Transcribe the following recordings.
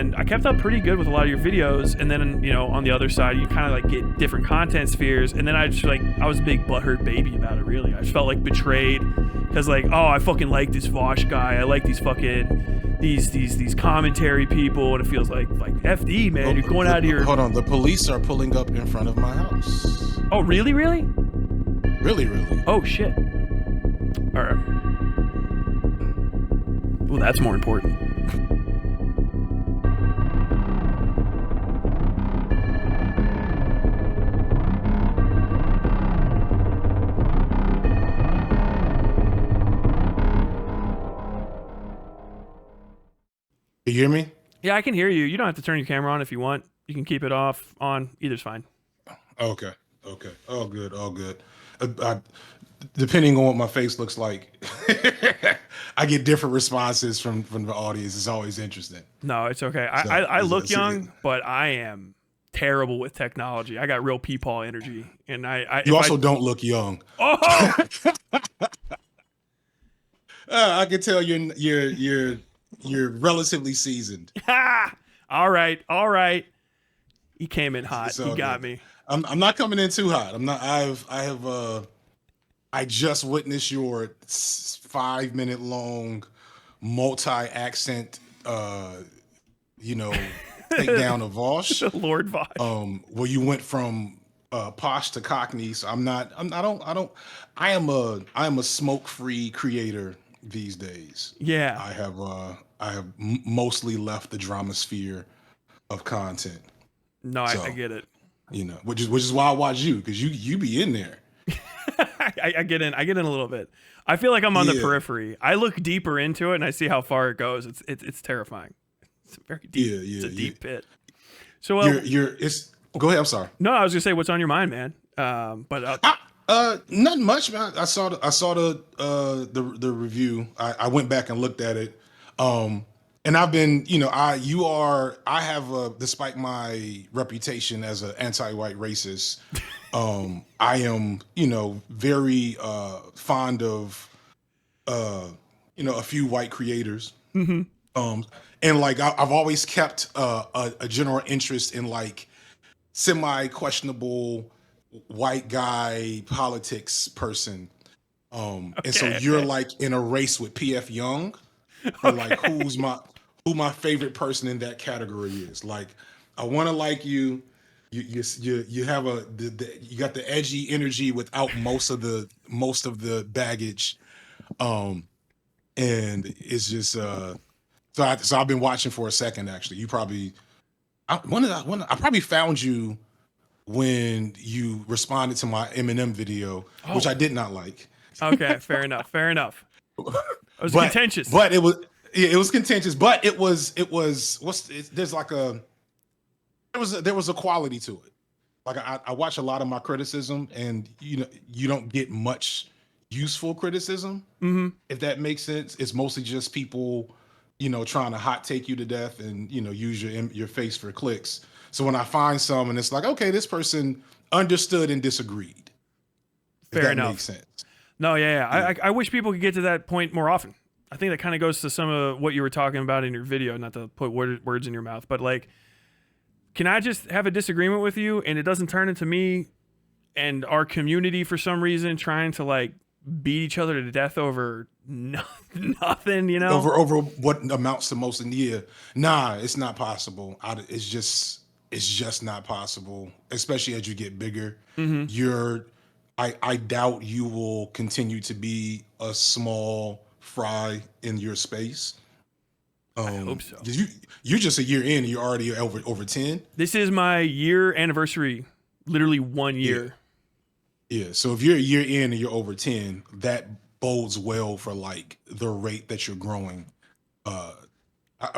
and I kept up pretty good with a lot of your videos. And then, you know, on the other side, you kind of like get different content spheres. And then I just like, I was a big butthurt baby about it, really. I just felt like betrayed because like, oh, I fucking like this Vosh guy. I like these fucking, these commentary people. And it feels like FD, man, you're going out of your... Hold on, the police are pulling up in front of my house. Oh, really? Really? Really, really. Oh, shit. All right. Well, that's more important. You hear me? Yeah, I can hear you. You don't have to turn your camera on if you want. You can keep it off, on. Either's fine. Okay. Okay. All good. All good. Depending on what my face looks like, I get different responses from the audience. It's always interesting. No, it's okay. I look young, but I am terrible with technology. I got real peepaw energy, and you also don't look young. Oh, I can tell you're relatively seasoned. all right. He came in hot. He got me. I'm not coming in too hot. I'm not. I just witnessed your 5-minute long multi-accent, takedown of Vosh. Lord Vosh. Where you went from posh to Cockney. So I am a smoke-free creator these days. Yeah. I have mostly left the drama sphere of content. No, so, I get it. You know, which is why I watch you, because you be in there. I get in a little bit. I feel like I'm on the periphery. I look deeper into it and I see how far it goes. It's terrifying. It's very deep. It's a deep pit. So go ahead. I'm sorry. No, I was gonna say, what's on your mind, man? Nothing much, man. I saw the review. I went back and looked at it. And I've been, I have, despite my reputation as an anti-white racist, I am, very fond of, a few white creators. Mm-hmm. And like, I've always kept a general interest in like semi-questionable white guy politics person. And so you're like in a race with PF Young. For like who my favorite person in that category is. Like, I want to like you. You have you got the edgy energy without most of the baggage, and it's just so I've been watching for a second actually. I probably found you when you responded to my Eminem video, which I did not like. Okay, fair enough. It was contentious. But it was contentious, but there was a quality to it. Like I watch a lot of my criticism, and you don't get much useful criticism. Mm-hmm. If that makes sense. It's mostly just people, trying to hot take you to death and use your face for clicks. So when I find some and it's like, okay, this person understood and disagreed. Fair enough. Makes sense. No, yeah. I wish people could get to that point more often. I think that kind of goes to some of what you were talking about in your video, not to put words in your mouth, but like, can I just have a disagreement with you and it doesn't turn into me and our community for some reason trying to like beat each other to death over nothing, Over what amounts to most. And nah, it's not possible. It's just not possible, especially as you get bigger. Mm-hmm. I doubt you will continue to be a small fry in your space. I hope so. You're just a year in and you're already over 10. This is my year anniversary, literally 1 year. Yeah. So if you're a year in and you're over 10, that bodes well for like the rate that you're growing.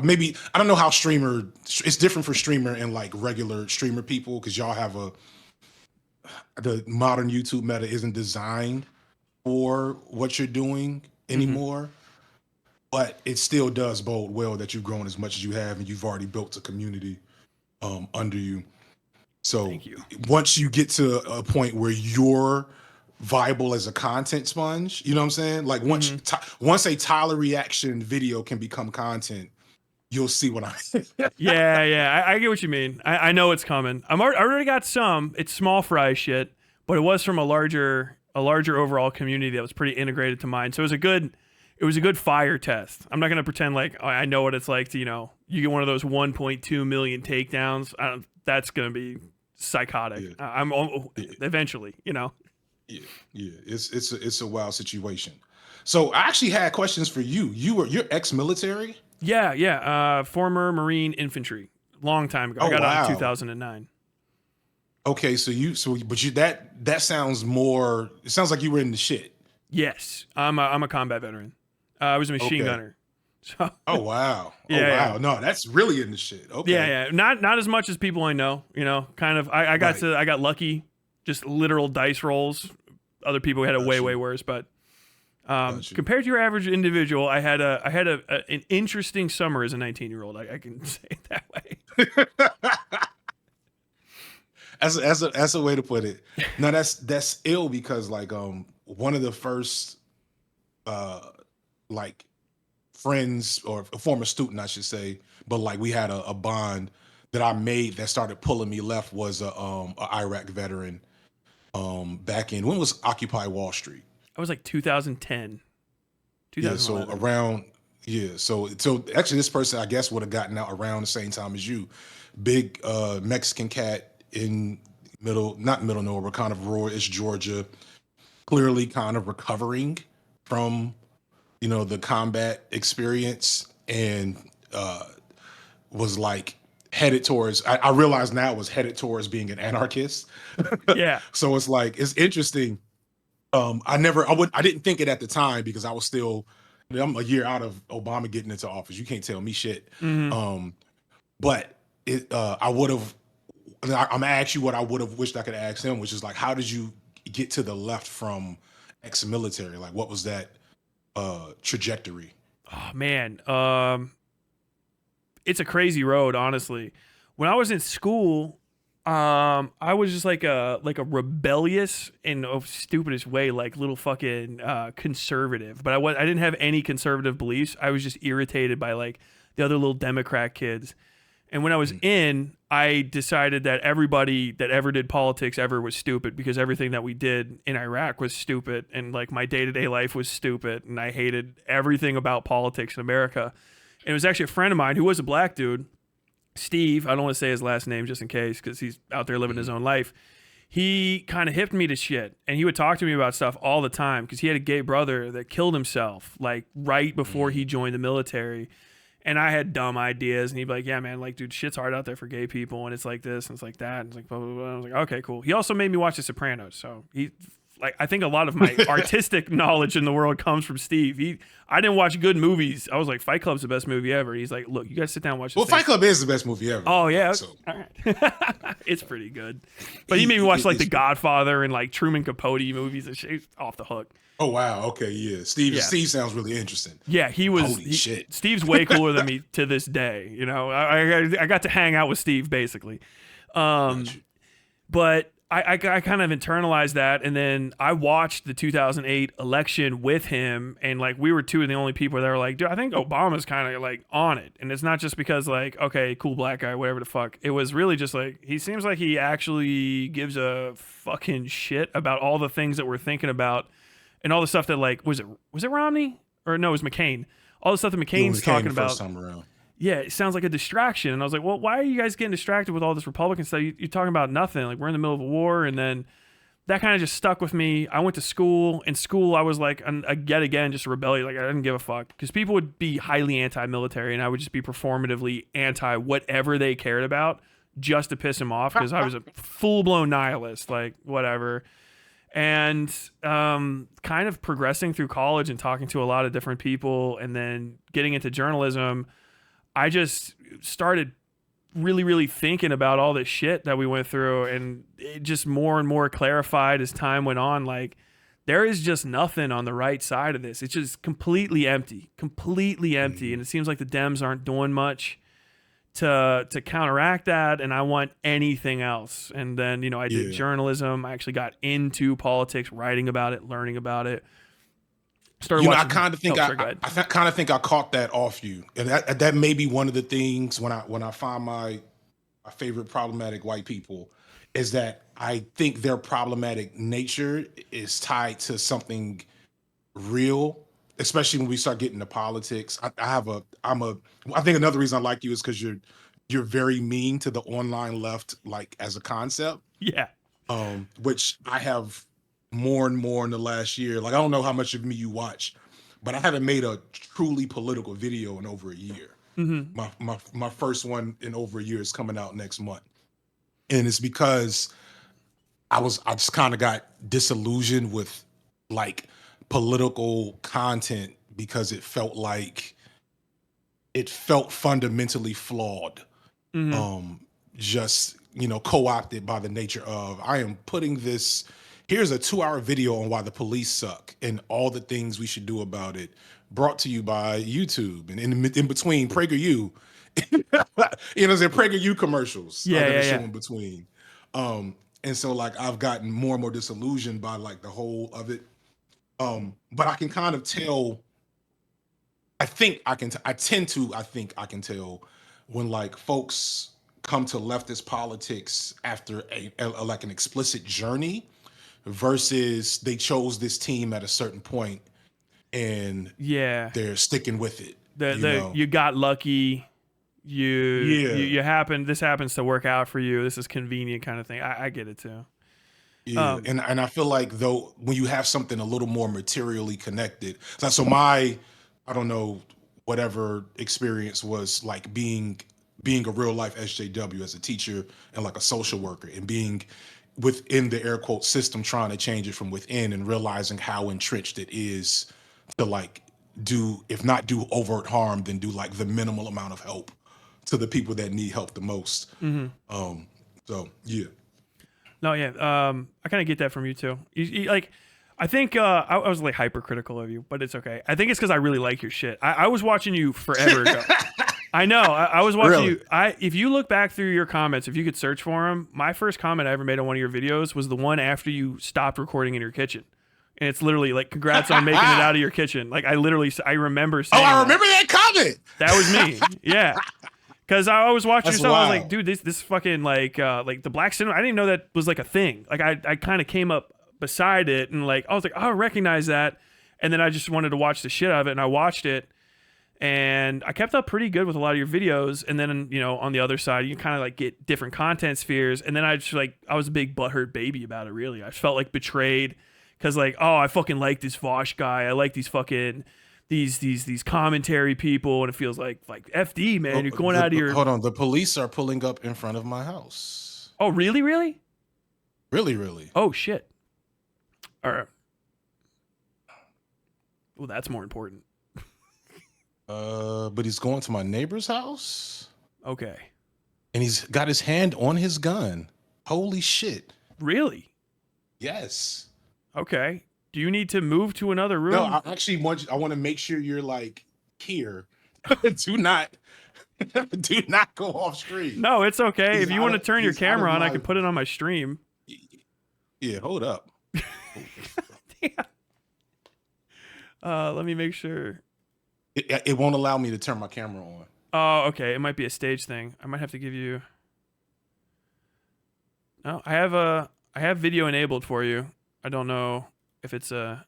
Maybe, I don't know how it's different for streamer and like regular streamer people, because y'all have the modern YouTube meta isn't designed for what you're doing anymore. Mm-hmm. But it still does bode well that you've grown as much as you have, and you've already built a community under you. So thank you. Once you get to a point where you're viable as a content sponge, you know what I'm saying? Like once a Tyler reaction video can become content, you'll see what I. Yeah. I get what you mean. I know it's coming. I already got some. It's small fry shit, but it was from a larger overall community that was pretty integrated to mine. So it was a good fire test. I'm not gonna pretend like I know what it's like to you get one of those 1.2 million takedowns. That's gonna be psychotic. Yeah. I'm eventually. Yeah, it's a wild situation. So I actually had questions for you. You're ex-military? Yeah. Former Marine infantry, long time ago. I Oh got out in wow. 2009. Okay, but that sounds more. It sounds like you were in the shit. Yes, I'm a combat veteran. I was a machine Okay. gunner. So Oh wow. Oh yeah. wow. No, that's really in the shit. Okay. Yeah. Not as much as people I know. Kind of. I got lucky. Just literal dice rolls. Other people had it way worse, but compared to your average individual, I had an interesting summer as a 19-year-old. I can say it that way. As a way to put it. No, that's ill because like one of the first like friends or a former student I should say, but like we had a bond that I made that started pulling me left was a Iraq veteran back in when was Occupy Wall Street? I was like 2010. Yeah, so around so actually this person I guess would have gotten out around the same time as you. Big Mexican cat in not middle nowhere, but kind of rural-ish Georgia, clearly kind of recovering from the combat experience and was like headed towards I realize now was headed towards being an anarchist. Yeah. So it's like it's interesting. I didn't think it at the time because I was still I'm a year out of Obama getting into office. You can't tell me shit. Mm-hmm. But I'm gonna ask you what I would have wished I could ask him, which is like, how did you get to the left from ex-military? Like, what was that trajectory? Oh man, it's a crazy road, honestly. When I was in school, I was just like a rebellious in a stupidest way, like little fucking conservative. But I didn't have any conservative beliefs. I was just irritated by like the other little Democrat kids. And when I was in, I decided that everybody that ever did politics ever was stupid because everything that we did in Iraq was stupid and like my day-to-day life was stupid and I hated everything about politics in America. And it was actually a friend of mine who was a black dude, Steve. I don't want to say his last name just in case because he's out there living his own life. He kind of hipped me to shit and he would talk to me about stuff all the time because he had a gay brother that killed himself like right before he joined the military. And I had dumb ideas, and he'd be like, yeah, man, like, dude, shit's hard out there for gay people, and it's like this, and it's like that, and it's like, blah, blah, blah. I was like, okay, cool. He also made me watch The Sopranos, so I think a lot of my artistic knowledge in the world comes from Steve. I didn't watch good movies. I was like, Fight Club's the best movie ever. He's like, look, you guys sit down and watch this. Well, Fight Club is the best movie ever. Oh, yeah. So. All right. It's pretty good. But he made me watch, like, The Godfather and, like, Truman Capote movies and shit. He's off the hook. Oh wow, okay, yeah. Steve sounds really interesting. Yeah, shit. Steve's way cooler than me to this day. I got to hang out with Steve basically. But I kind of internalized that, and then I watched the 2008 election with him, and like we were two of the only people that were like, dude, I think Obama's kind of like on it, and it's not just because like, okay, cool black guy, whatever the fuck. It was really just like he seems like he actually gives a fucking shit about all the things that we're thinking about. And all the stuff that like was it Romney or no, it was McCain. All the stuff that McCain's talking about. First time around. Yeah, it sounds like a distraction. And I was like, well, why are you guys getting distracted with all this Republican stuff? You're talking about nothing. Like we're in the middle of a war, and then that kind of just stuck with me. I went to school. In school, I was like, yet again, just a rebellion. Like I didn't give a fuck because people would be highly anti-military, and I would just be performatively anti whatever they cared about just to piss them off because I was a full-blown nihilist. Like whatever. And kind of progressing through college and talking to a lot of different people and then getting into journalism, I just started really, really thinking about all this shit that we went through, and it just more and more clarified as time went on. Like, there is just nothing on the right side of this. It's just completely empty. And it seems like the Dems aren't doing much to counteract that, and I want anything else. And then I did journalism. I actually got into politics, writing about it, learning about it. started You know, I watching. kind of think Sorry, go ahead. I kind of think I caught that off you, and that may be one of the things when I find my favorite problematic white people is that I think their problematic nature is tied to something real, especially when we start getting to politics. I think another reason I like you is because you're very mean to the online left, like as a concept. Yeah. Which I have more and more in the last year. Like I don't know how much of me you watch, but I haven't made a truly political video in over a year. Mm-hmm. My first one in over a year is coming out next month. And it's because I just kind of got disillusioned with like political content because it felt fundamentally flawed. Mm-hmm. Just co-opted by the nature of I am putting this here's a 2-hour video on why the police suck and all the things we should do about it, brought to you by YouTube, and in between PragerU, there's PragerU commercials I Yeah, gotta yeah, show yeah. in between. And so like I've gotten more and more disillusioned by like the whole of it. But I can kind of tell. I think I can. I tend to. I think I can tell when like folks come to leftist politics after like an explicit journey versus they chose this team at a certain point and Yeah. they're sticking with it. The you got lucky. Yeah. You happen. This happens to work out for you. This is convenient kind of thing. I get it too. Yeah, and I feel like though when you have something a little more materially connected, so my I don't know whatever experience was like being a real life SJW as a teacher and like a social worker and being within the air quote system trying to change it from within and realizing how entrenched it is to like do if not do overt harm then do like the minimal amount of help to the people that need help the most. Mm-hmm. So yeah. No, yeah. I kind of get that from you too. Like, I think I was like hypercritical of you, but it's okay. I think it's because I really like your shit. I was watching you forever ago. I know. I was watching Really? you. If you look back through your comments, if you could search for them, my first comment I ever made on one of your videos was the one after you stopped recording in your kitchen, and it's literally like, "Congrats on making it out of your kitchen." Like I remember saying. Oh, I remember that comment. That was me. Yeah. Because I always watched your That's stuff. I was wild. like, dude, this fucking like the black cinema. I didn't know that was like a thing. Like I kind of came up beside it and like I was like, oh, I recognize that. And then I just wanted to watch the shit out of it, and I watched it, and I kept up pretty good with a lot of your videos. And then on the other side, you kind of like get different content spheres. And then I just like I was a big butthurt baby about it. Really, I felt like betrayed because like, oh, I fucking like this Vosh guy. I like these fucking. These commentary people, and it feels like FD, man. You're going out of your. Hold on, the police are pulling up in front of my house. Oh, really? Really? Really? Oh shit. All right. Well, that's more important. But he's going to my neighbor's house, Okay. and he's got his hand on his gun. Holy shit! Really? Yes. Okay. Do you need to move to another room? No, I actually I want to make sure you're like here. do not go off screen. No, it's okay. He's If you want to turn your he's out of camera on, I my- can put it on my stream. Yeah, hold up. Let me make sure. It won't allow me to turn my camera on. Oh, okay. It might be a stage thing. I might have to give you. No, I have video enabled for you. I don't know if it's a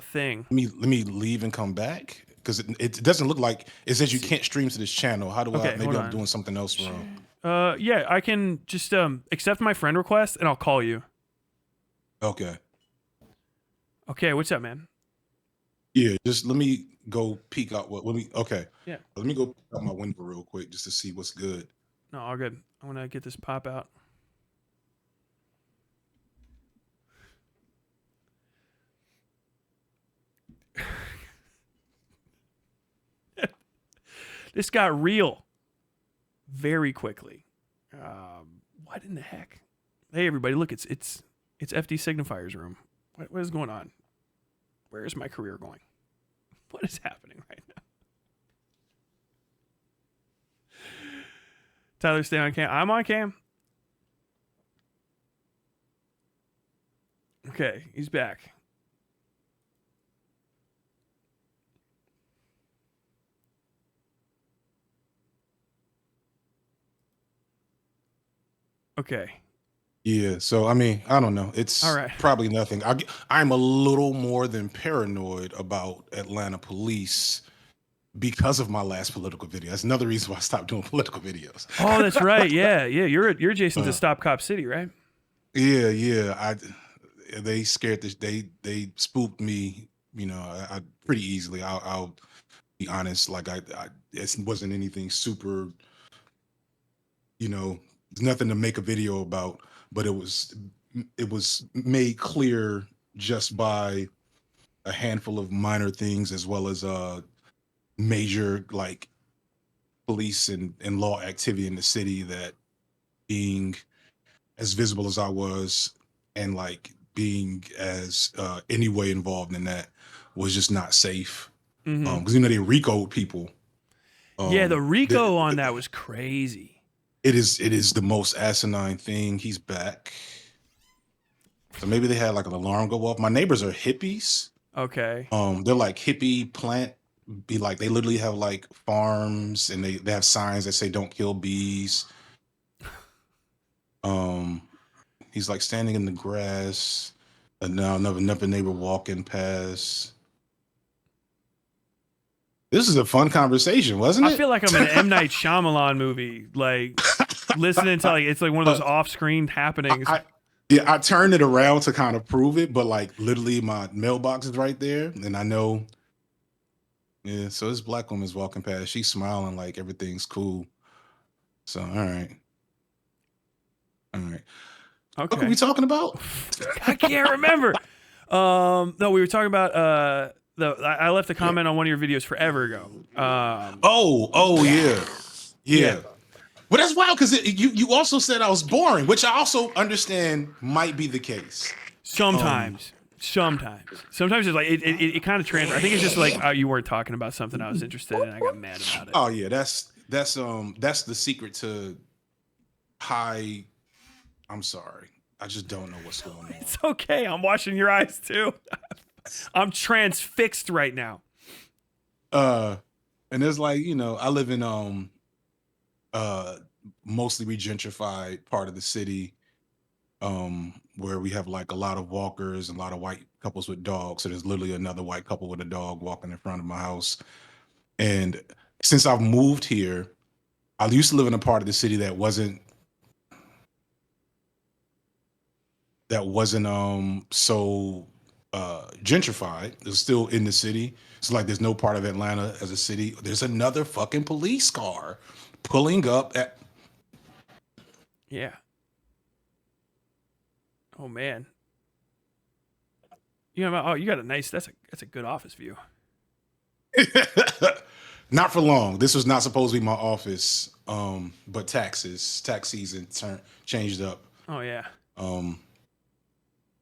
thing. Let me leave and come back because it doesn't look like it says you can't stream to this channel. How do Okay, I? Maybe hold I'm on. doing something else wrong. Yeah, I can just accept my friend request and I'll call you. Okay. Okay, what's up, man? Yeah, just let me go peek out. Okay. Yeah. Let me go peek out my window real quick just to see what's good. No, all good. I want to get this pop out. This got real very quickly. What in the heck? Hey, everybody, look, it's FD Signifier's room. What is going on? Where is my career going? What is happening right now? Tyler, stay on cam. I'm on cam. Okay, he's back. Okay. Yeah, so I mean, I don't know. All It's right. probably nothing. I'm a little more than paranoid about Atlanta police because of my last political video. That's another reason why I stopped doing political videos. Oh, that's right. Yeah, yeah. You're adjacent to Uh, Stop Cop City, right? yeah, yeah. They scared this. They spooked me. I pretty easily. I'll be honest. Like it wasn't anything super. There's nothing to make a video about, but it was made clear just by a handful of minor things as well as major like police and law activity in the city that being as visible as I was and like being as anyway involved in that was just not safe. Mm-hmm. Because they RICO'd people. Yeah, the The, Rico on that was crazy. it is the most asinine thing. He's back. So maybe they had like an alarm go off. My neighbors are hippies. Okay. They're like hippie plant. Be like they literally have like farms and they have signs that say "Don't kill bees." Um, he's like standing in the grass, and now another neighbor walking past. This is a fun conversation, wasn't I it? feel like I'm in an M Night Shyamalan movie, like listening to like it's like one of those off-screen happenings. Yeah, I turned it around to kind of prove it, but like literally my mailbox is right there, and I know. Yeah, so this black woman's walking past. She's smiling like everything's cool. So all right, all right. What are we Okay. talking about? I can't remember. No, we were talking about I left a comment on one of your videos forever ago. Oh yeah, Yeah. yeah. Well, that's wild because you also said I was boring, which I also understand might be the case. Sometimes it's like it kind of transfers. I think it's just like you weren't talking about something I was interested in. I got mad about it. Oh yeah, that's the secret to high. I'm sorry, I just don't know what's going on. It's okay. I'm watching your eyes too. I'm transfixed right now. And there's like I live in mostly regentrified part of the city, where we have like a lot of walkers and a lot of white couples with dogs. So there's literally another white couple with a dog walking in front of my house. And since I've moved here, I used to live in a part of the city that wasn't so gentrified. It was still in the city. It's like there's no part of Atlanta as a city. There's another fucking police car pulling up at. Yeah. Oh man. You got a nice. That's a good office view. Not for long. This was not supposed to be my office, but tax season changed up Oh yeah. the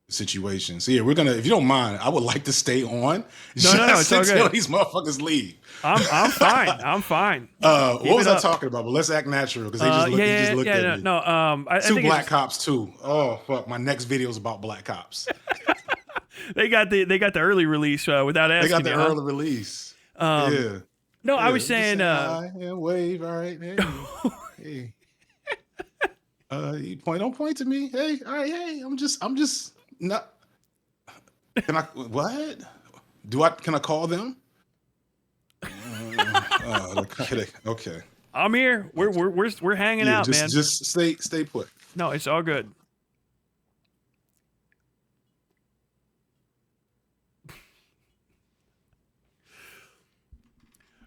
situation. So yeah, we're gonna. If you don't mind, I would like to stay on No, it's all until good. these motherfuckers leave. I'm fine. I'm fine. What was I talking about? But let's act natural because they just looked at me. No. I Two think black cops too. Oh fuck! My next video is about black cops. they got the early release without asking. They got the you, early release. Yeah. No, I was saying. Hi and wave. All right. Hey. You don't point to me. Hey. All right. Hey. I'm just not. Can I? What? Can I call them? Okay. I'm here. We're hanging out, man. Just stay put. No, it's all good.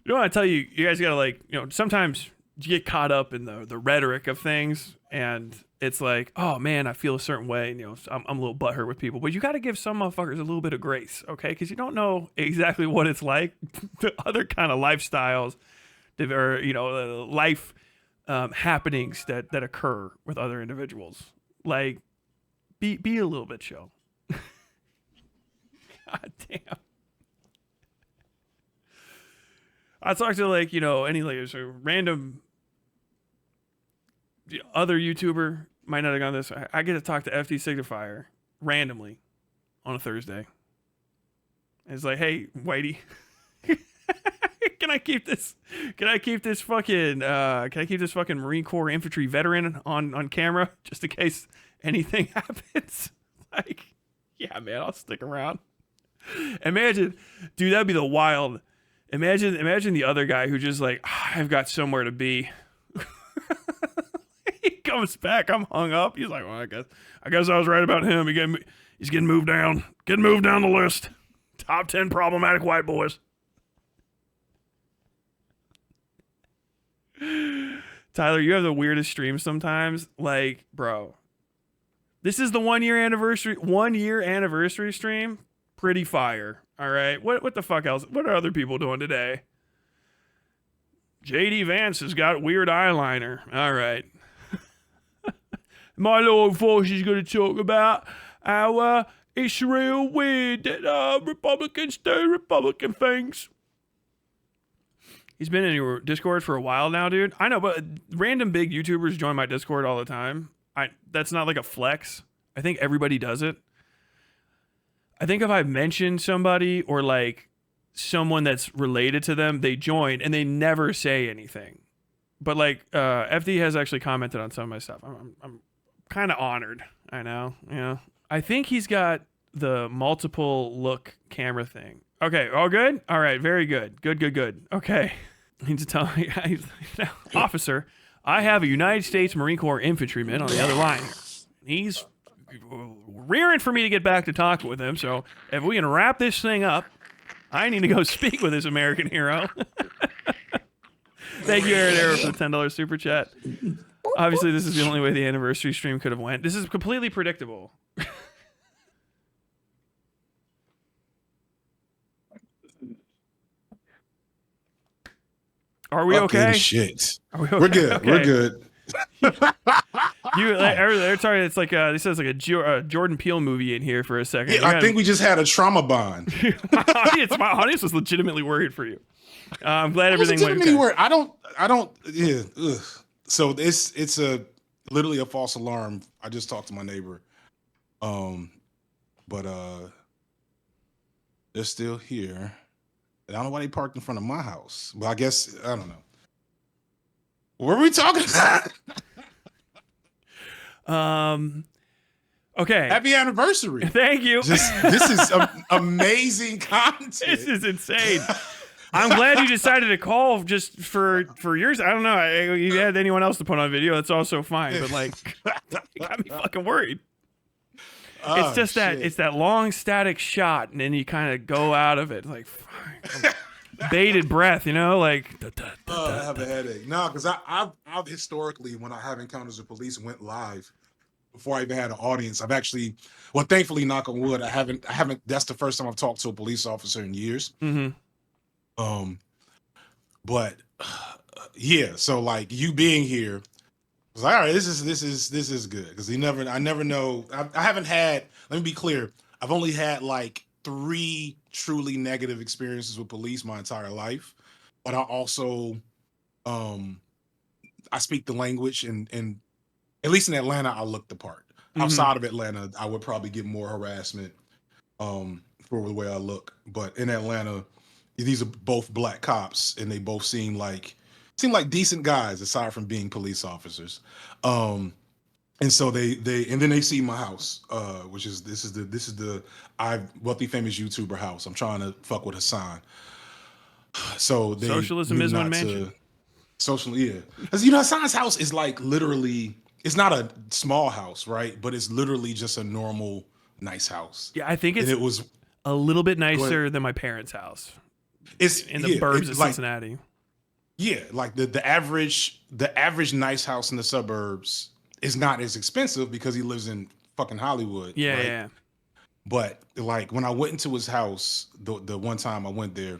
You know what I tell you? You guys gotta sometimes you get caught up in the rhetoric of things, and it's like, oh man, I feel a certain way, and I'm a little butthurt with people. But you got to give some motherfuckers a little bit of grace, okay? Because you don't know exactly what it's like, the other kind of lifestyles, or life happenings that occur with other individuals. Like, be a little bit chill. God damn. I talked to there's a random other YouTuber might not have gone this. I get to talk to FD Signifier randomly on a Thursday. And it's like, hey, Whitey, can I keep this? Can I keep this fucking? Can I keep this fucking Marine Corps infantry veteran on camera just in case anything happens? Like, yeah, man, I'll stick around. Imagine, dude, that'd be the wild. Imagine the other guy who just like, I've got somewhere to be. He comes back, I'm hung up. He's like, well, I guess I was right about him. He's getting moved down the list. Top 10 problematic white boys. Tyler, you have the weirdest streams sometimes. Like, bro, this is the 1 year anniversary stream. Pretty fire. All right. What the fuck else? What are other people doing today? JD Vance has got weird eyeliner. All right. My Lord Force is going to talk about how it's real weird that Republicans do Republican things. He's been in your Discord for a while now, dude. I know, but random big YouTubers join my Discord all the time. That's not like a flex. I think everybody does it. I think if I mention somebody or like someone that's related to them, they join and they never say anything. But like FD has actually commented on some of my stuff. I'm kind of honored. I know. Yeah. I think he's got the multiple look camera thing. Okay. All good? All right. Very good. Good. Okay. I need to tell you guys, officer, I have a United States Marine Corps infantryman on the other line. He's rearing for me to get back to talking with him. So if we can wrap this thing up, I need to go speak with this American hero. Thank you, Aaron Arrow, for the $10 super chat. Obviously, this is the only way the anniversary stream could have went. This is completely predictable. Are we okay? Shit. Are we okay? We're good. Okay. We're good. Sorry, it's like this is like a Jordan Peele movie in here for a second. Yeah, I think we just had a trauma bond. My audience was legitimately worried for you. I'm glad everything went okay. Worried. I don't. Yeah. Ugh. So it's literally a false alarm. I just talked to my neighbor, but they're still here. I don't know why they parked in front of my house, but I guess I don't know. What were we talking about? Okay. Happy anniversary. Thank you. This is amazing content. This is insane. I'm glad you decided to call just for yours. I don't know. If you had anyone else to put on video, that's also fine. But like, you got me fucking worried. It's just that it's that long static shot, and then you kind of go out of it like bated breath, you know, like. I have a headache. No, because I've historically, when I have encounters with police, went live before I even had an audience. I've actually, well, thankfully, knock on wood, I haven't. That's the first time I've talked to a police officer in years. Mm-hmm. But yeah, so like you being here, I was like, all right, this is good because I never know. I haven't had. Let me be clear. I've only had like 3 truly negative experiences with police my entire life, but I also, I speak the language, and at least in Atlanta, I look the part. Mm-hmm. Outside of Atlanta, I would probably get more harassment, for the way I look. But in Atlanta, these are both black cops, and they both seem like decent guys, aside from being police officers. And so they then they see my house, which is this is the wealthy famous YouTuber house. I'm trying to fuck with Hassan. So they socialism is one mansion. Socially, yeah. Because Hassan's house is like literally, it's not a small house, right? But it's literally just a normal nice house. Yeah, I think it was a little bit nicer than my parents' house. It's in the burbs of Cincinnati. Yeah, like the average nice house in the suburbs is not as expensive because he lives in fucking Hollywood. Yeah, right? yeah. But like when I went into his house, the one time I went there,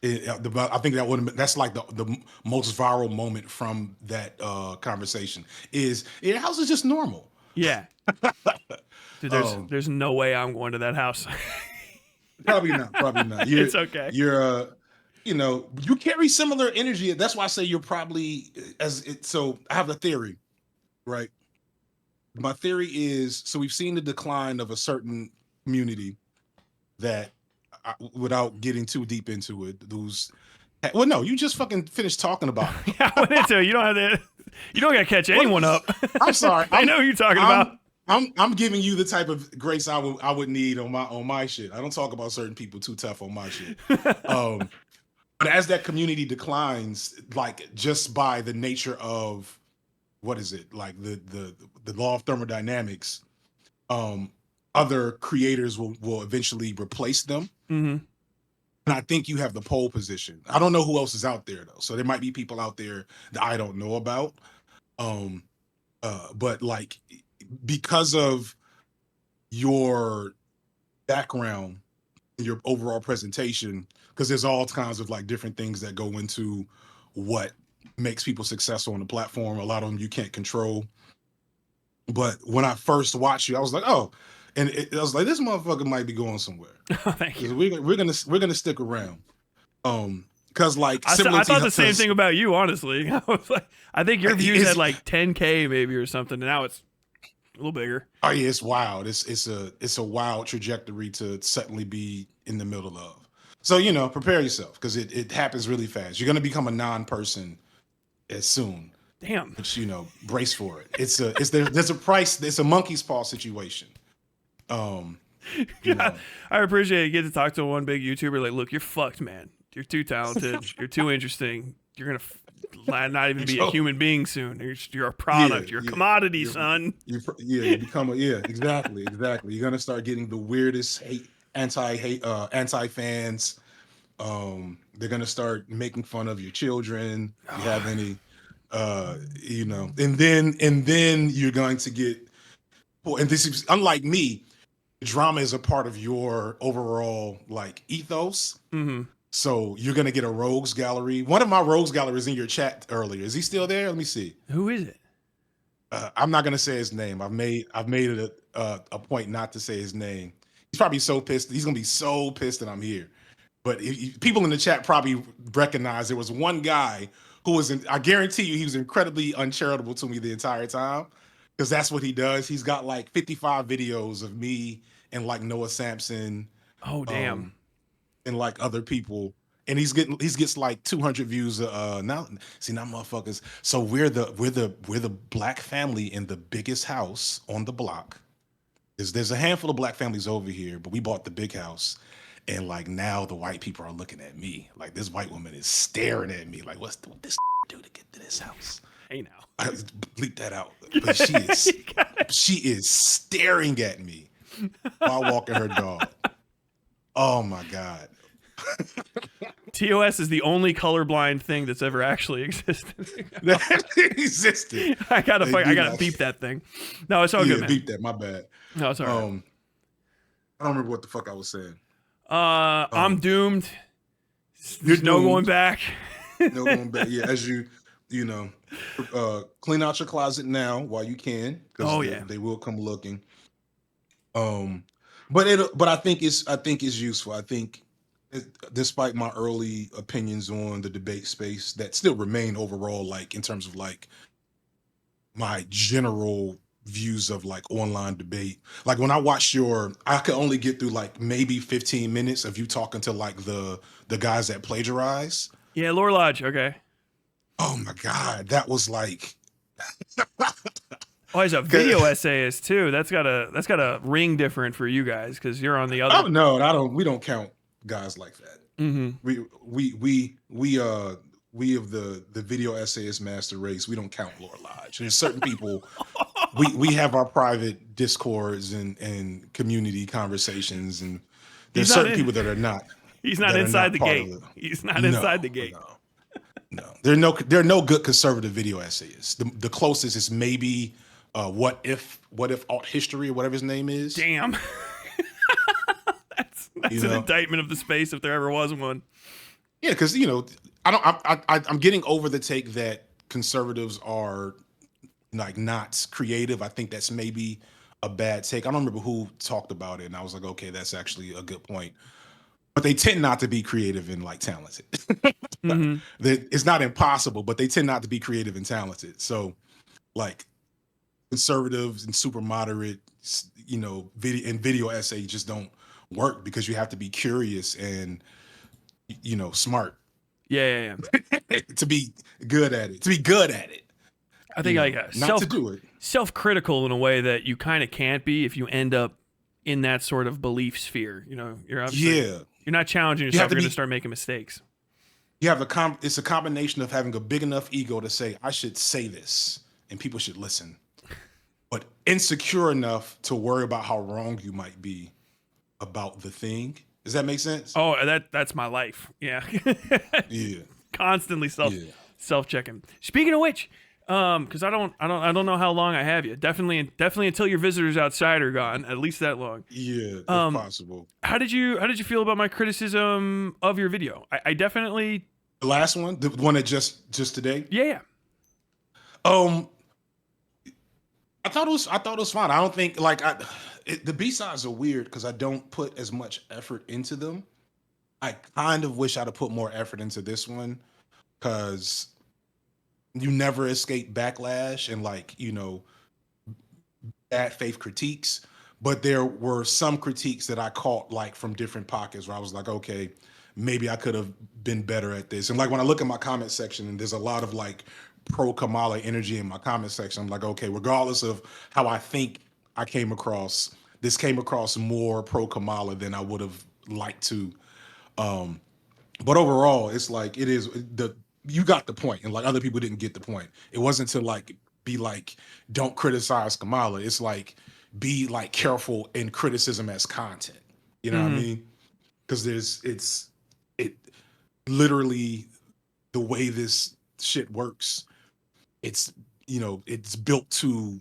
I think that's like the most viral moment from that conversation is your house is just normal. Yeah. Dude, there's no way I'm going to that house. Probably not. It's okay. You're you carry similar energy. That's why I say you're probably so I have a theory, right? My theory is, so we've seen the decline of a certain community that, without getting too deep into it, whose Well, no, you just fucking finished talking about him. Yeah, I went into it. You don't have to. You don't got to catch anyone up. I'm sorry. I know who you're talking about. I'm giving you the type of grace I would need on my shit. I don't talk about certain people too tough on my shit. But as that community declines, like just by the nature of what is it, like the law of thermodynamics, other creators will eventually replace them. Mm-hmm. And I think you have the pole position. I don't know who else is out there though. So there might be people out there that I don't know about. But like because of your background, your overall presentation, because there's all kinds of like different things that go into what makes people successful on the platform. A lot of them you can't control. But when I first watched you, I was like, oh, and I was like, this motherfucker might be going somewhere. Oh, thank you. We're gonna stick around. Because like I thought the same thing about you, honestly. I was like, I think your views had like 10K maybe or something, and now it's a little bigger. Oh yeah, it's wild. It's a wild trajectory to suddenly be in the middle of. So prepare yourself because it happens really fast. You're gonna become a non-person as soon. Damn. Which brace for it. There's a price. It's a monkey's paw situation. Yeah, I appreciate it. Get to talk to one big YouTuber. Like, look, you're fucked, man. You're too talented. You're too interesting. You're gonna not even be a human being soon. You're a product. You're a commodity, son. You become exactly. You're gonna start getting the weirdest anti fans. They're gonna start making fun of your children. If you have any, and then you're going to get. And this is unlike me. Drama is a part of your overall like ethos. Mm-hmm. So you're gonna get a rogues gallery. One of my rogues galleries in your chat earlier. Is he still there? Let me see. Who is it? I'm not gonna say his name. I've made it a point not to say his name. He's probably so pissed. He's gonna be so pissed that I'm here. But people in the chat probably recognize there was one guy who was I guarantee you he was incredibly uncharitable to me the entire time. Because that's what he does. He's got like 55 videos of me and like Noah Sampson. Oh damn. And like other people. And he gets like 200 views now motherfuckers. So we're the black family in the biggest house on the block. There's a handful of black families over here, but we bought the big house. And like now the white people are looking at me. Like this white woman is staring at me like what this do to get to this house? Hey now. I bleep that out. But she is staring at me while walking her dog. Oh my God. TOS is the only colorblind thing that's ever actually existed. That existed. I gotta beep that thing. No, it's all good, man. Beep that, my bad. No, it's all right. I don't remember what the fuck I was saying. I'm doomed. There's no going back. No going back. Yeah, as you clean out your closet now while you can, because they will come looking. But I think it's useful. I think despite my early opinions on the debate space that still remain overall, like in terms of like my general views of like online debate, like when I watched I could only get through like maybe 15 minutes of you talking to like the guys that plagiarize. Yeah, Lore Lodge. Okay. Oh my God, that was like. Oh, he's a video essayist too. That's got a ring different for you guys because you're on the other. Oh no, we don't count guys like that. Mm-hmm. We of the video essayist master race. We don't count Lore Lodge. There's certain people. we have our private discords and community conversations, and there's certain people that are not. He's not inside the gate. He's not inside the gate. No, there are no good conservative video essayists. The closest is maybe what if alt history or whatever his name is. Damn, that's an indictment of the space if there ever was one. Yeah, because I'm getting over the take that conservatives are like not creative. I think that's maybe a bad take. I don't remember who talked about it, and I was like, okay, that's actually a good point. But they tend not to be creative and like talented. Mm-hmm. It's not impossible, but they tend not to be creative and talented. So like conservatives and super moderate, video essay just don't work because you have to be curious and, smart. Yeah, yeah, yeah. to be good at it. To be good at it. I think like Not to do it. self-critical in a way that you kind of can't be if you end up in that sort of belief sphere. You know, you're obviously Yeah. you're not challenging You have yourself. to You're going to be start making mistakes. you have it's a combination of having a big enough ego to say, I should say this and people should listen. But insecure enough to worry about how wrong you might be about the thing. Does that make sense? Oh, that's my life. Yeah. Yeah. Constantly Yeah. self checking. Speaking of which, because I don't know how long I have you. Definitely until your visitors outside are gone. At least that long. Yeah, if possible. How did you feel about my criticism of your video? I definitely. The last one, the one that just today. Yeah. Um, I thought it was fine. I don't think like the B sides are weird because I don't put as much effort into them. I kind of wish I'd have put more effort into this one because you never escape backlash and like bad faith critiques. But there were some critiques that I caught like from different pockets where I was like, okay, maybe I could have been better at this. And like when I look at my comment section and there's a lot of like pro Kamala energy in my comment section, I'm like, okay, regardless of how I think I came across, this came across more pro Kamala than I would have liked to. But overall, it's like you got the point, and like other people didn't get the point. It wasn't to like be like, don't criticize Kamala. It's like be like careful in criticism as content. You know what I mean? Because it literally the way this shit works. It's it's built to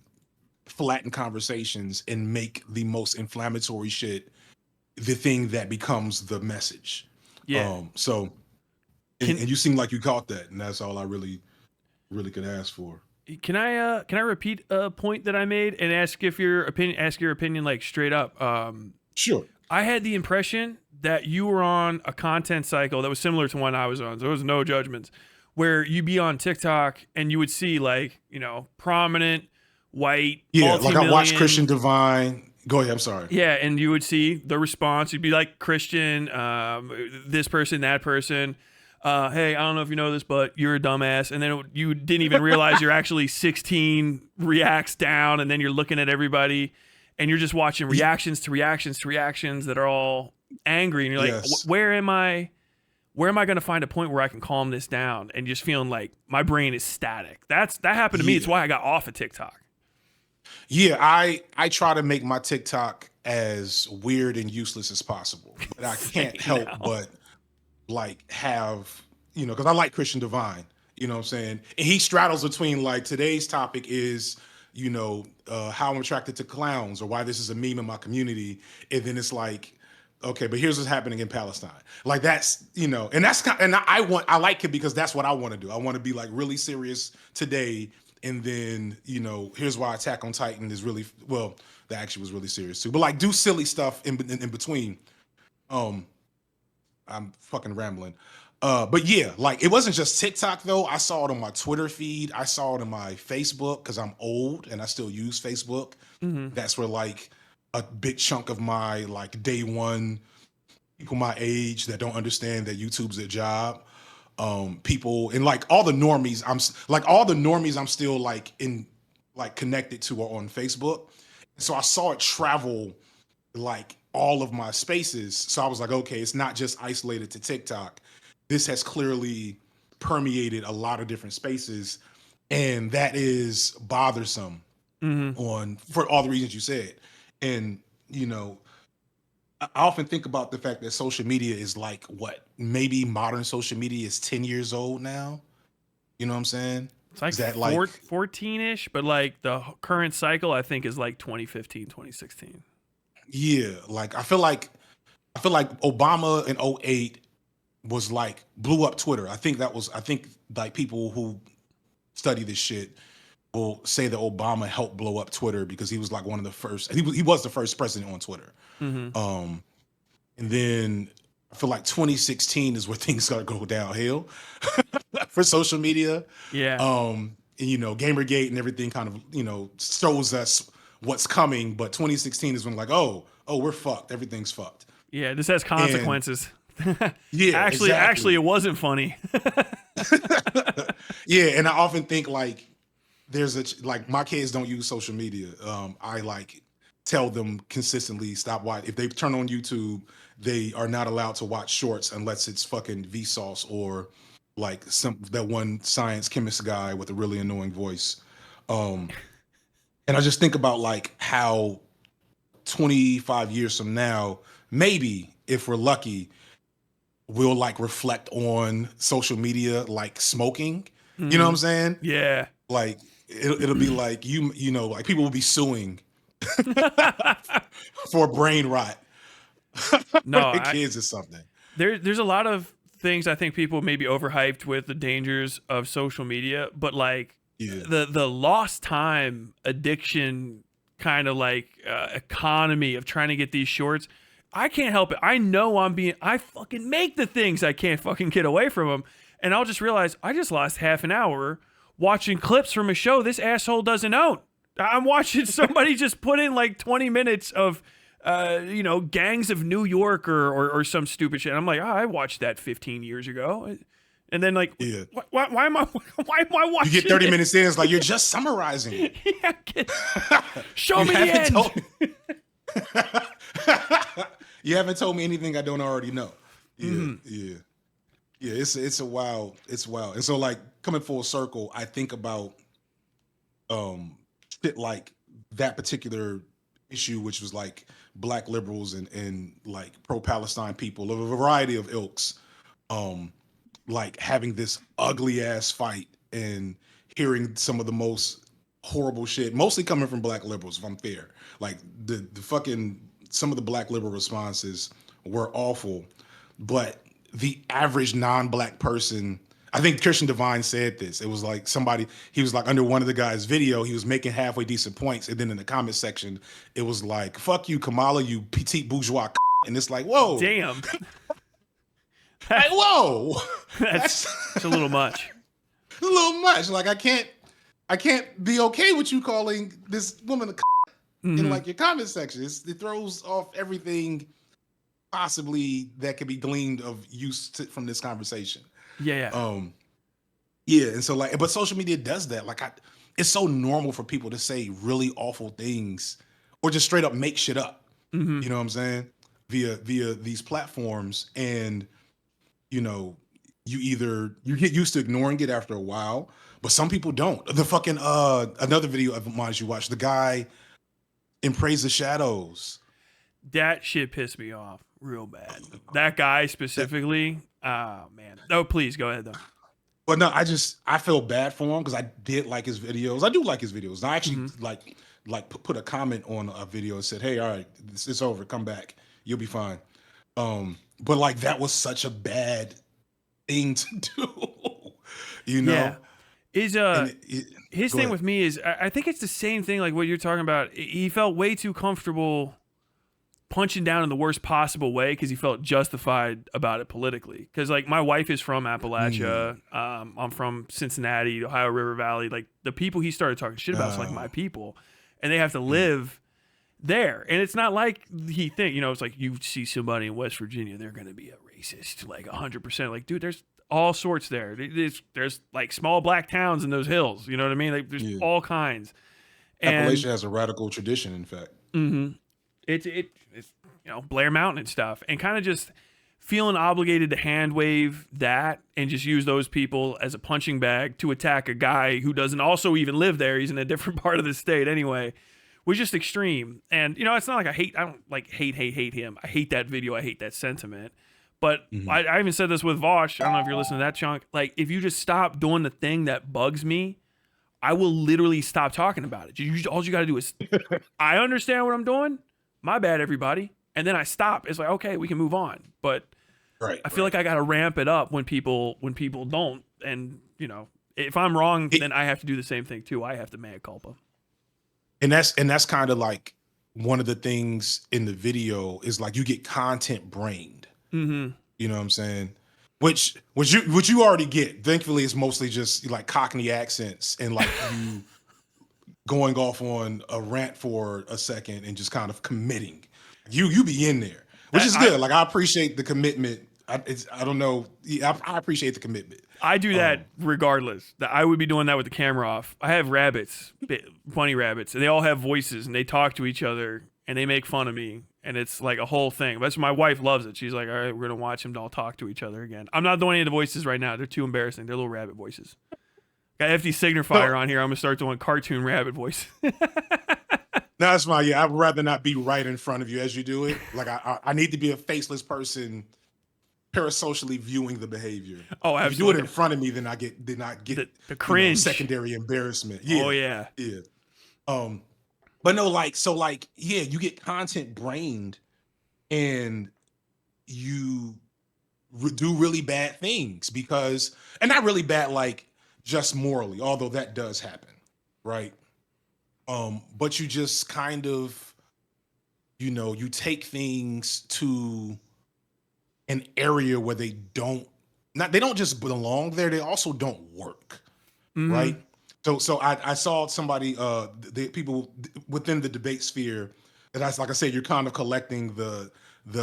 flatten conversations and make the most inflammatory shit the thing that becomes the message. Yeah. So and you seem like you caught that, and that's all I really could ask for. Can I repeat a point that I made and ask your opinion like straight up? Sure. I had the impression that you were on a content cycle that was similar to one I was on. So there was no judgments, where you'd be on TikTok and you would see like, prominent white, like I watched Christian Divine. Go ahead, I'm sorry. Yeah, and you would see the response. You'd be like, Christian, this person, that person. Hey, I don't know if you know this, but you're a dumbass. And then you didn't even realize you're actually 16 reacts down, and then you're looking at everybody, and you're just watching reactions to reactions to reactions that are all angry, and you're like, where am I going to find a point where I can calm this down? And just feeling like my brain is static. That happened to me. It's why I got off of TikTok. Yeah, I try to make my TikTok as weird and useless as possible, but I can't help but like have, because I like Christian Divine, you know what I'm saying? And he straddles between like today's topic is, how I'm attracted to clowns or why this is a meme in my community. And then it's like, okay, but here's what's happening in Palestine. Like that's, and that's and I like it because that's what I want to do. I want to be like really serious today. And then, here's why Attack on Titan is really, well, that actually was really serious too. But like do silly stuff in between. I'm fucking rambling. But yeah, like it wasn't just TikTok though. I saw it on my Twitter feed. I saw it on my Facebook because I'm old and I still use Facebook. That's where like a big chunk of my like day one people my age that don't understand that YouTube's their job. People and like all the normies, I'm still like in like connected to are on Facebook. So I saw it travel like all of my spaces. So I was like, okay, it's not just isolated to TikTok. This has clearly permeated a lot of different spaces. And that is bothersome for all the reasons you said. And, I often think about the fact that social media is like what? Maybe modern social media is 10 years old now. You know what I'm saying? It's like, is that 14-ish, but like the current cycle I think is like 2015, 2016. Yeah, like I feel like Obama in '08 was like blew up Twitter. I think like people who study this shit will say that Obama helped blow up Twitter because he was like one of the first. He was the first president on Twitter. And then I feel like 2016 is where things start to go downhill for social media. Yeah. And, Gamergate and everything kind of shows us what's coming. But 2016 is when like, oh, we're fucked. Everything's fucked. Yeah, this has consequences. Yeah, Actually, exactly. it wasn't funny. Yeah, and I often think like like my kids don't use social media. I like tell them consistently stop watching. If they turn on YouTube, they are not allowed to watch shorts unless it's fucking Vsauce or like that one science chemist guy with a really annoying voice. Um, and I just think about like how 25 years from now, maybe if we're lucky, we'll like reflect on social media like smoking. You know what I'm Mhm. saying? Yeah. Like it'll be like you know like people will be suing for brain rot for No, their I kids or something. there's a lot of things I think people may be overhyped with the dangers of social media, but like Yeah. the lost time addiction kind of like economy of trying to get these shorts. I can't help it. I know I fucking make the things I can't fucking get away from them. And I'll just realize I just lost half an hour watching clips from a show this asshole doesn't own. I'm watching somebody just put in like 20 minutes of Gangs of New York or some stupid shit. I'm like, I watched that 15 years ago. And then like, Yeah. why am I why am I You get watching 30 this? minutes in, it's like you're just summarizing it. Yeah, show You me the haven't end. told you haven't told me anything I don't already know. Yeah, yeah. Yeah, it's wild. And so like coming full circle, I think about shit like that particular issue, which was like black liberals and like pro-Palestine people of a variety of ilks, um, like having this ugly ass fight and hearing some of the most horrible shit, mostly coming from black liberals, if I'm fair. Like the fucking some of the black liberal responses were awful, but the average non-black person, I think Christian Divine said this. It was like he was like under one of the guys' video, he was making halfway decent points, and then in the comment section, it was like, "Fuck you, Kamala, you petite bourgeois," and it's like, whoa, Damn. like whoa, That's that's it's a little much. a little much. Like I can't be okay with you calling this woman a in like your comment section. It throws off everything possibly that could be gleaned of from this conversation. Yeah. Yeah, and so like, but social media does that. Like, it's so normal for people to say really awful things or just straight up make shit up. Mm-hmm. You know what I'm saying? Via these platforms, and you know, you get used to ignoring it after a while, but some people don't. The fucking another video of mine you watched, the guy in Praise the Shadows. That shit pissed me off real bad. That guy specifically. Oh man. Oh, please go ahead though. Well, no, I feel bad for him because I did like his videos. I do like his videos. And I actually put a comment on a video and said, "Hey, all right, it's over. Come back. You'll be fine." But like that was such a bad thing to do, you know. Yeah. Is his go thing ahead. with me is I think it's the same thing like what you're talking about. He felt way too comfortable punching down in the worst possible way because he felt justified about it politically. Because like my wife is from Appalachia, I'm from Cincinnati, Ohio River Valley. Like the people he started talking shit about is like my people, and they have to live there. And it's not like he think it's like you see somebody in West Virginia, they're gonna be a racist like 100%. Like dude, there's all sorts there. There's like small black towns in those hills. You know what I mean? Like there's all kinds. And Appalachia has a radical tradition, in fact. it's Blair Mountain and stuff, and kind of just feeling obligated to hand wave that and just use those people as a punching bag to attack a guy who doesn't also even live there. He's in a different part of the state anyway. Was just extreme. And it's not like I don't like hate him. I hate that video. I hate that sentiment. But I even said this with Vosh. I don't know if you're listening to that chunk. Like if you just stop doing the thing that bugs me, I will literally stop talking about it. All you got to do is, I understand what I'm doing. My bad, everybody. And then I stop. It's like, okay, we can move on. But I feel like I got to ramp it up when people don't. And, if I'm wrong, then I have to do the same thing too. I have to mea culpa. And that's kind of like one of the things in the video is like you get content brained. Mm-hmm. You know what I'm saying? Which you already get. Thankfully, it's mostly just like Cockney accents and like you going off on a rant for a second and just kind of committing. You be in there, which is good. Like I appreciate the commitment. I don't know. Yeah, I appreciate the commitment. I do that regardless. I would be doing that with the camera off. I have rabbits, bunny rabbits, and they all have voices, and they talk to each other, and they make fun of me, and it's like a whole thing. That's my wife loves it. She's like, all right, we're gonna watch them all talk to each other again. I'm not doing any of the voices right now. They're too embarrassing. They're little rabbit voices. Got FD Signifier on here. I'm gonna start doing cartoon rabbit voices. No, that's fine. Yeah, I'd rather not be right in front of you as you do it. Like I need to be a faceless person, parasocially viewing the behavior. Oh, absolutely. If you do it in front of me, then I get the cringe, secondary embarrassment. Yeah. Oh yeah. Yeah. But no, yeah, you get content brained, and you do really bad things because, and not really bad like just morally, although that does happen, right? But you just kind of, you take things to an area where they don't just belong there, they also don't work, right? So I saw somebody, the people within the debate sphere, and that's, like I said, you're kind of collecting the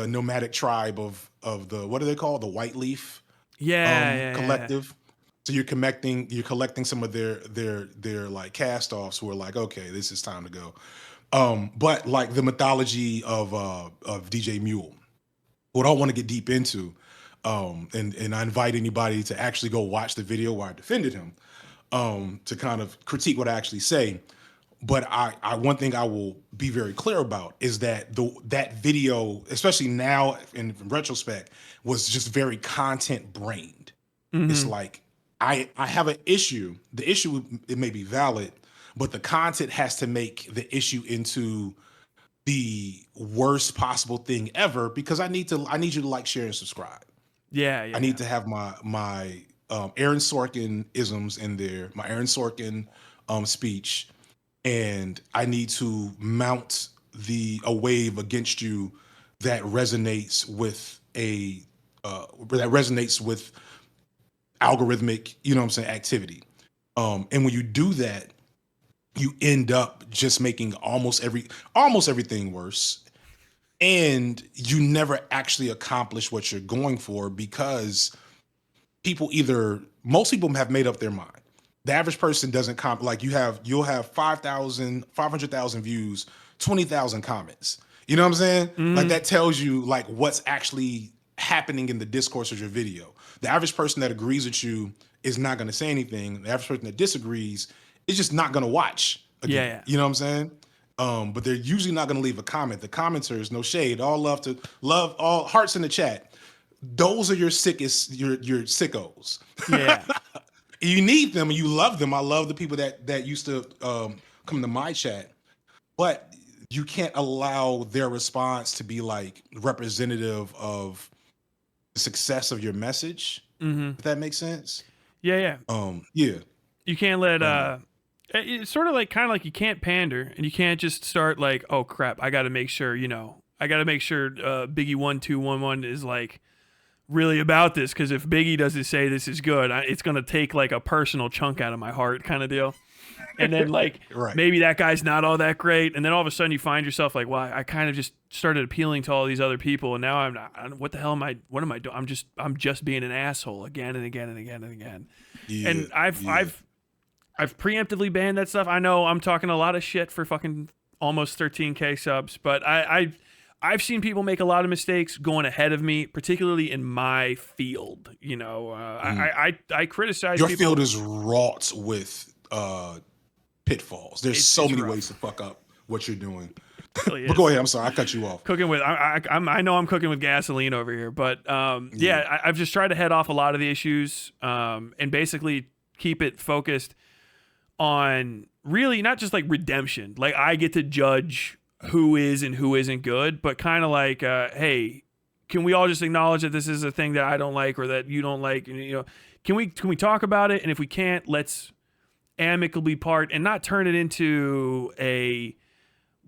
nomadic tribe of the, what do they call, the white leaf collective. So you're collecting some of their like cast-offs who are like, okay, this is time to go. But like the mythology of DJ Mule, what I want to get deep into, and I invite anybody to actually go watch the video where I defended him, to kind of critique what I actually say. But I one thing I will be very clear about is that that video, especially now in retrospect, was just very content brained. It's like, I have an issue. The issue, it may be valid, but the content has to make the issue into the worst possible thing ever, because I need you to like, share, and subscribe. Yeah. I need to have my Aaron Sorkin isms in there, my Aaron Sorkin speech, and I need to mount a wave against you that resonates with algorithmic, activity. And when you do that, you end up just making almost everything worse. And you never actually accomplish what you're going for, because most people have made up their mind. The average person doesn't you'll have 500,000 views, 20,000 comments. You know what I'm saying? Like, that tells you like what's actually happening in the discourse of your video. The average person that agrees with you is not going to say anything. The average person that disagrees is just not going to watch again. Yeah. You know what I'm saying? But they're usually not going to leave a comment. The commenters, no shade, all all hearts in the chat. Those are your sickos. Yeah. You need them and you love them. I love the people that used to come to my chat, but you can't allow their response to be like representative of the success of your message. If that makes sense. Yeah. Yeah. You can't let it's sort of like, kind of like, you can't pander, and you can't just start like, oh crap, I got to make sure, Biggie 1211 is like really about this, because if Biggie doesn't say this is good, it's gonna take like a personal chunk out of my heart, kind of deal. And then like maybe that guy's not all that great, and then all of a sudden you find yourself like, well, I kind of just started appealing to all these other people, and now I'm not. What the hell am I? What am I doing? I'm just being an asshole again and again and again and again. Yeah, and I've preemptively banned that stuff. I know I'm talking a lot of shit for fucking almost 13K subs, but I've seen people make a lot of mistakes going ahead of me, particularly in my field. I criticize your people. field is wrought with pitfalls. There's so many ways to fuck up what you're doing. Really, but go ahead. I'm sorry, I cut you off. I know I'm cooking with gasoline over here, but I've just tried to head off a lot of the issues, and basically keep it focused on really not just like redemption. Like, I get to judge who is and who isn't good, but kind of like, hey, can we all just acknowledge that this is a thing that I don't like or that you don't like? Can we talk about it? And if we can't, let's amicably part and not turn it into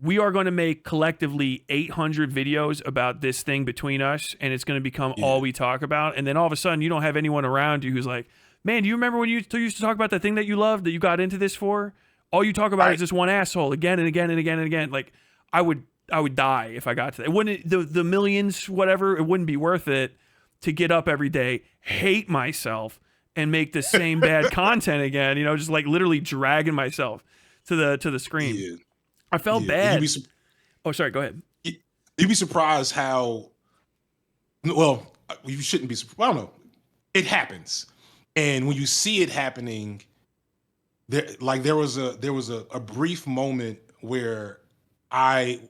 we are going to make collectively 800 videos about this thing between us, and it's going to become all we talk about. And then all of a sudden you don't have anyone around you who's like, man, do you remember when you used to talk about that thing that you loved, that you got into this for? All you talk about is this one asshole again and again and again and again. Like, I would die if I got to that. It wouldn't, the millions, whatever, it wouldn't be worth it to get up every day, hate myself, and make the same bad content again. You know, just like literally dragging myself to the screen. Yeah, I felt yeah. And bad. Oh, sorry. Go ahead. you'd be surprised how. Well, you shouldn't be. I don't know. It happens, and when you see it happening, there was a brief moment where I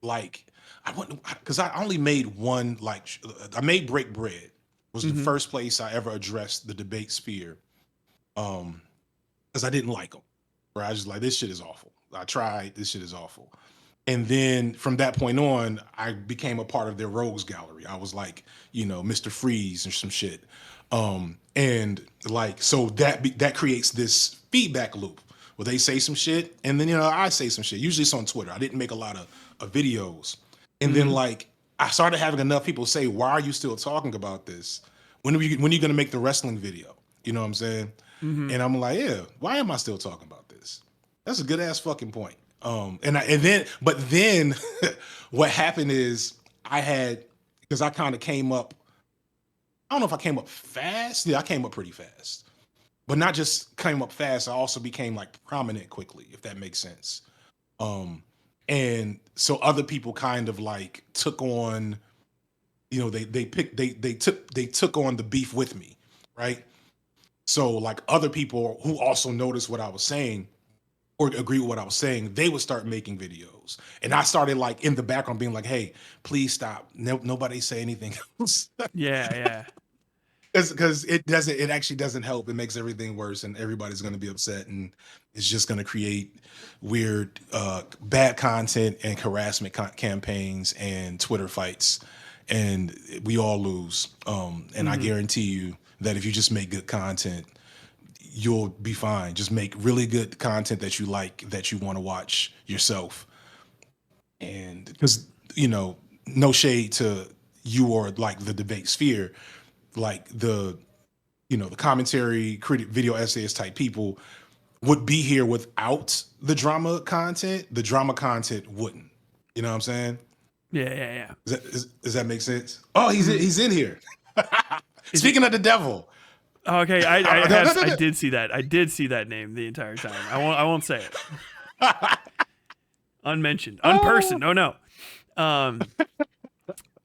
like I went because I only made one I made Break Bread was the Mm-hmm. first place I ever addressed the debate sphere because I didn't like them. Where I was just like, this shit is awful. I tried, this shit is awful. And then from that point on, I became a part of their rogues gallery. I was like, Mr. Freeze and some shit. And like, so that creates this feedback loop where they say some shit, and then I say some shit. Usually it's on Twitter. I didn't make a lot of videos, and then Mm-hmm. like I started having enough people say, "Why are you still talking about this? When are you gonna make the wrestling video?" You know what I'm saying? Mm-hmm. And I'm like, yeah, why am I still talking about this? That's a good ass fucking point. But then what happened is I had because I kind of came up. I don't know if I came up fast. Yeah, I came up pretty fast, but not just came up fast. I also became like prominent quickly, if that makes sense. Um, and so other people kind of like took on, they took on the beef with me, right? So like other people who also noticed what I was saying or agree with what I was saying, they would start making videos. And I started like in the background being like, hey, please stop. No, nobody say anything else. Yeah, yeah. Because it actually doesn't help. It makes everything worse and everybody's going to be upset and it's just going to create weird, bad content and harassment campaigns and Twitter fights. And we all lose. And I Mm-hmm. guarantee you that if you just make good content, you'll be fine. Just make really good content that you like, that you want to watch yourself. And because, no shade to you or like the debate sphere, like the commentary, critic, video essayist type people would be here without the drama content. The drama content wouldn't. You know what I'm saying? Yeah, yeah, yeah. Does that make sense? Oh, he's Mm-hmm. he's in here. Is it Speaking of the devil, okay? no, no, no, I no. did see that. I did see that name the entire time. I won't say it. Unmentioned, unpersoned. Oh no. Um,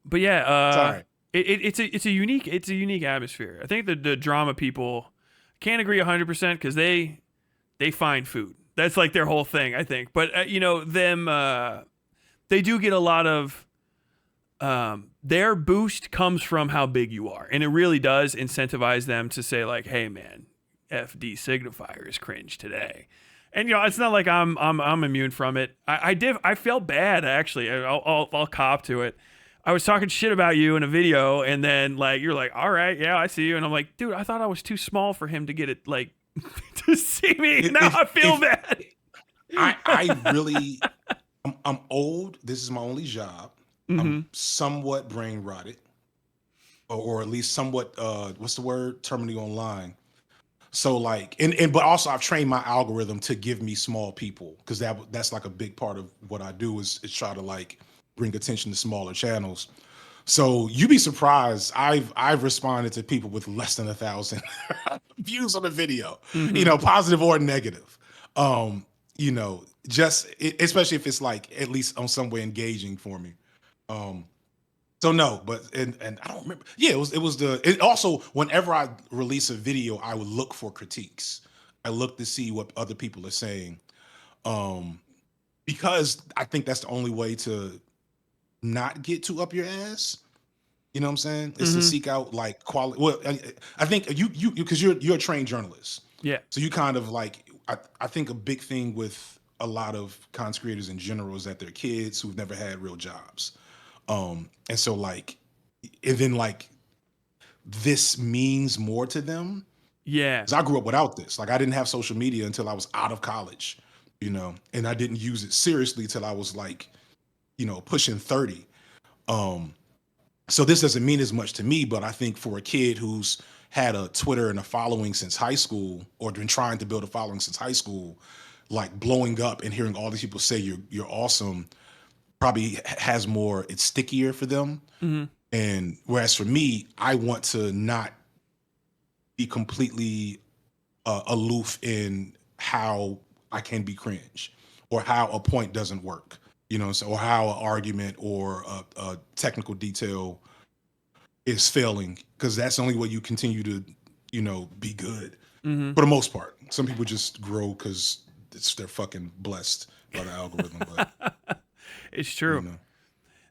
but yeah, Sorry. it's a unique atmosphere. I think the drama people can't agree 100% because they find food. That's like their whole thing, I think. But them they do get a lot of their boost comes from how big you are, and it really does incentivize them to say like, "Hey, man, FD Signifier is cringe today." And it's not like I'm immune from it. I felt bad actually. I'll cop to it. I was talking shit about you in a video, and then like you're like, "All right, yeah, I see you," and I'm like, "Dude, I thought I was too small for him to get it like to see me." Now I feel If bad. I really, I'm old. This is my only job. I'm Mm-hmm. somewhat brain rotted, or at least somewhat. What's the word? Terminally online. So like, but also I've trained my algorithm to give me small people because that's like a big part of what I do is try to like bring attention to smaller channels. So you'd be surprised. I've responded to people with less than 1,000 views on a video, Mm-hmm. positive or negative. Especially if it's like at least on some way engaging for me. Um, so no, but and I don't remember. Yeah, it also whenever I release a video, I would look for critiques. I look to see what other people are saying. Um, because I think that's the only way to not get too up your ass. You know what I'm saying? Is to Mm-hmm. seek out like quality. Well, I think you because you're a trained journalist, Yeah. so you kind of like I think a big thing with a lot of content creators in general is that they're kids who've never had real jobs. And so like, and then like this means more to them Yeah. because I grew up without this. Like I didn't have social media until I was out of college, and I didn't use it seriously till I was like, pushing 30. Um, so this doesn't mean as much to me, but I think for a kid who's had a Twitter and a following since high school or been trying to build a following since high school, like blowing up and hearing all these people say you're awesome probably has more, it's stickier for them. Mm-hmm. And whereas for me, I want to not be completely aloof in how I can be cringe or how a point doesn't work, so, or how an argument or a technical detail is failing, because that's the only way you continue to, be good Mm-hmm. for the most part. Some people just grow because they're fucking blessed by the algorithm, but It's you true. know,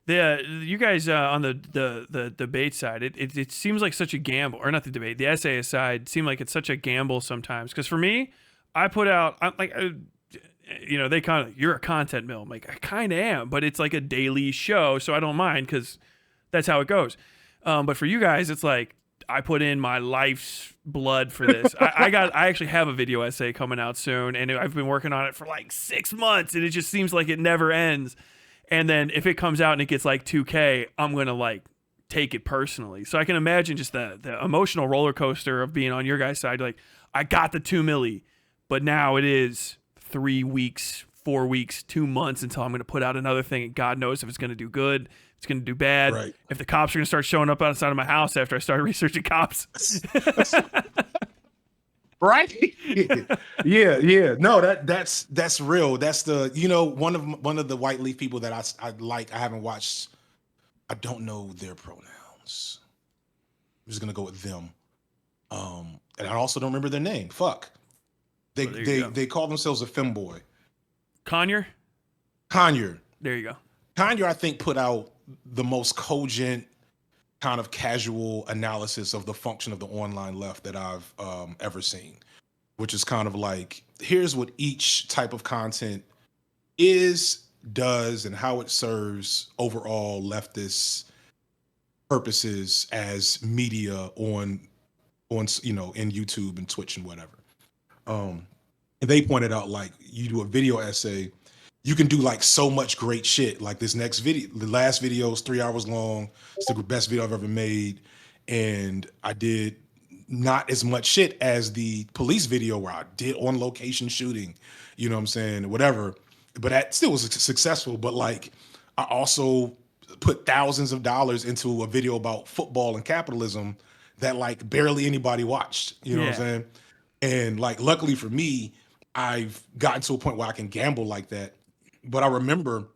You guys on the debate side, it seems like such a gamble, or not the debate, the essayist side seem like it's such a gamble sometimes. Because for me, I put out, I'm like, they kind of, you're a content mill. I'm like, I kind of am, but it's like a daily show, so I don't mind because that's how it goes. But for you guys, it's like I put in my life's blood for this. I actually have a video essay coming out soon, and I've been working on it for like 6 months, and it just seems like it never ends. And then if it comes out and it gets like 2K, I'm gonna like take it personally. So I can imagine just the emotional roller coaster of being on your guys' side. Like, I got the 2 milli, but now it is 3 weeks, 4 weeks, 2 months until I'm gonna put out another thing, and God knows if it's gonna do good, if it's gonna do bad, right. if the cops are gonna start showing up outside of my house after I started researching cops. Right? Yeah. No, that's real. That's the one of the white leaf people that I like. I haven't watched. I don't know their pronouns. I'm just gonna go with them. And I also don't remember their name. Fuck. They Well, there you they go. they call themselves a femboy. Conyer? Conyer. There you go. Conyer, I think, put out the most cogent kind of casual analysis of the function of the online left that I've ever seen, which is kind of like, here's what each type of content is, does, and how it serves overall leftist purposes as media on in YouTube and Twitch and whatever. And they pointed out, like, you do a video essay, you can do like so much great shit. Like this next video, the last video is 3 hours long. It's the best video I've ever made. And I did not as much shit as the police video where I did on location shooting, you know what I'm saying? Whatever. But that still was successful. But like, I also put thousands of dollars into a video about football and capitalism that like barely anybody watched, you know what I'm Yeah. saying? And like, luckily for me, I've gotten to a point where I can gamble like that. But I remember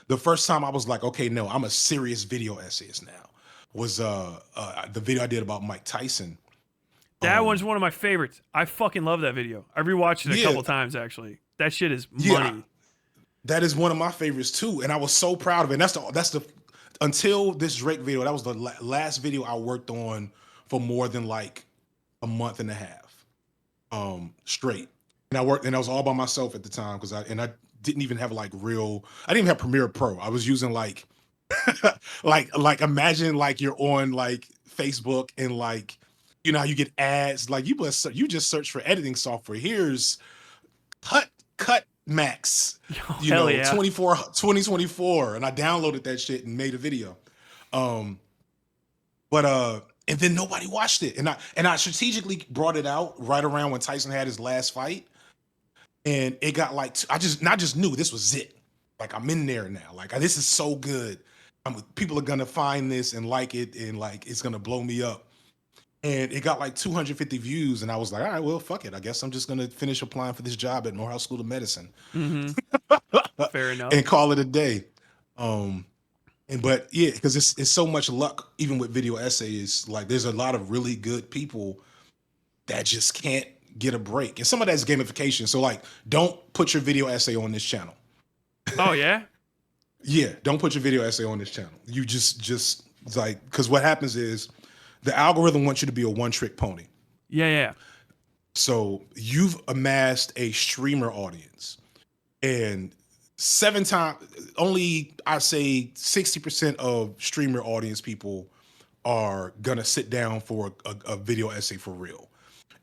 the first time I was like, okay, no, I'm a serious video essayist now, was the video I did about Mike Tyson. That one's one of my favorites. I fucking love that video. I rewatched it a Yeah, couple times actually. That shit is yeah, money. that is one of my favorites too, and I was so proud of it. And that's the until this Drake video, that was the last video I worked on for more than like a month and a half, straight. And I was all by myself at the time because I didn't even have like I didn't even have Premiere Pro. I was using like like imagine like you're on like Facebook and like how you get ads, like you just search for editing software. Here's cut max, Oh, hell yeah. 2024, and I downloaded that shit and made a video. But and then nobody watched it, and I strategically brought it out right around when Tyson had his last fight, and it got like I just knew this was it. Like, I'm in there now. Like, this is so good. People are gonna find this and like it, and like it's gonna blow me up. And it got like 250 views, and I was like, all right, well, fuck it. I guess I'm just gonna finish applying for this job at Morehouse School of Medicine. Mm-hmm. Fair enough. And call it a day. But yeah, because it's so much luck, even with video essays. Like, there's a lot of really good people that just can't get a break, and some of that's gamification. So like, don't put your video essay on this channel. Oh yeah. Yeah, don't put your video essay on this channel. You just like, because what happens is the algorithm wants you to be a one-trick pony. Yeah. So you've amassed a streamer audience, and only I say 60% of streamer audience people are gonna sit down for a video essay for real.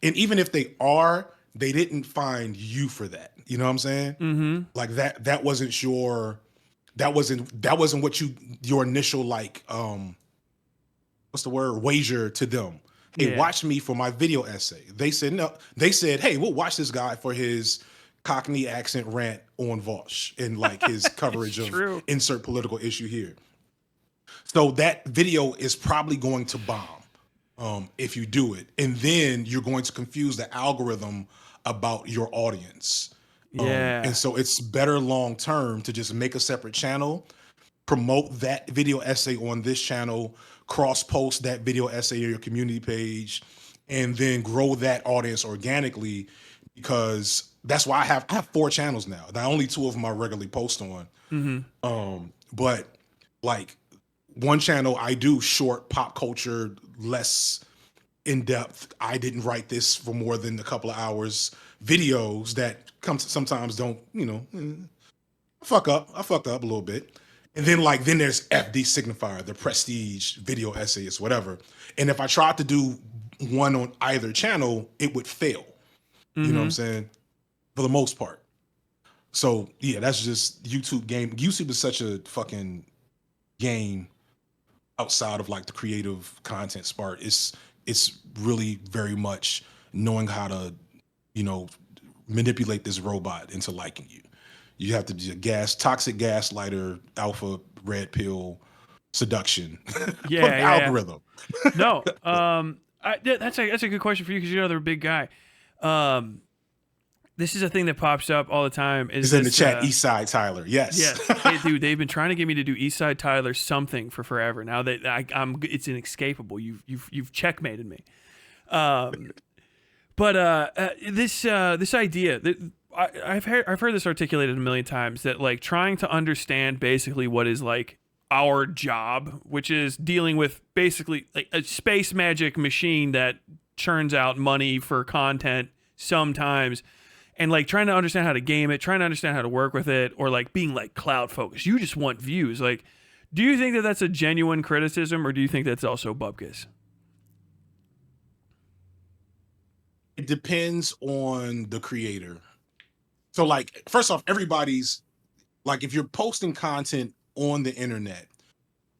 And even if they are, they didn't find you for that. You know what I'm saying? Mm-hmm. Like that wasn't what your initial like what's the word, wager to them. Hey, Yeah. watch me for my video essay. They said no. They said, hey, we'll watch this guy for his Cockney accent rant on Vosh and like his coverage of True. insert political issue here. So that video is probably going to bomb if you do it. And then you're going to confuse the algorithm about your audience. And Yeah. so it's better long term to just make a separate channel, promote that video essay on this channel, cross post that video essay on your community page, and then grow that audience organically. Because that's why I have 4 channels now. Now only 2 of them I regularly post on. Mm-hmm. But like one channel I do short pop culture, less in depth. I didn't write this for more than a couple of hours videos that come sometimes don't, I fucked up a little bit. And then there's FD Signifier, the prestige video essayist, whatever. And if I tried to do one on either channel, it would fail. You know what I'm Mm-hmm. saying? For the most part. So yeah, that's just YouTube game. YouTube is such a fucking game outside of like the creative content part. It's really very much knowing how to, you know, manipulate this robot into liking you. You have to be a toxic gaslighter, alpha red pill seduction for Yeah, the yeah, yeah. algorithm. No, that's a good question for you because you're another big guy. Um, this is a thing that pops up all the time. Is Is in the this? chat, Eastside Tyler. Yes. Yes, dude, they've been trying to get me to do Eastside Tyler something for forever. Now that I'm, it's inescapable. You've checkmated me. Um, but this idea that I've heard this articulated a million times, that like trying to understand basically what is like our job, which is dealing with basically like a space magic machine that churns out money for content sometimes, and like trying to understand how to game it, trying to understand how to work with it, or like being like cloud focused. You just want views. Like, do you think that that's a genuine criticism, or do you think that's also bupkis? It depends on the creator. So like first off, everybody's like if you're posting content on the internet,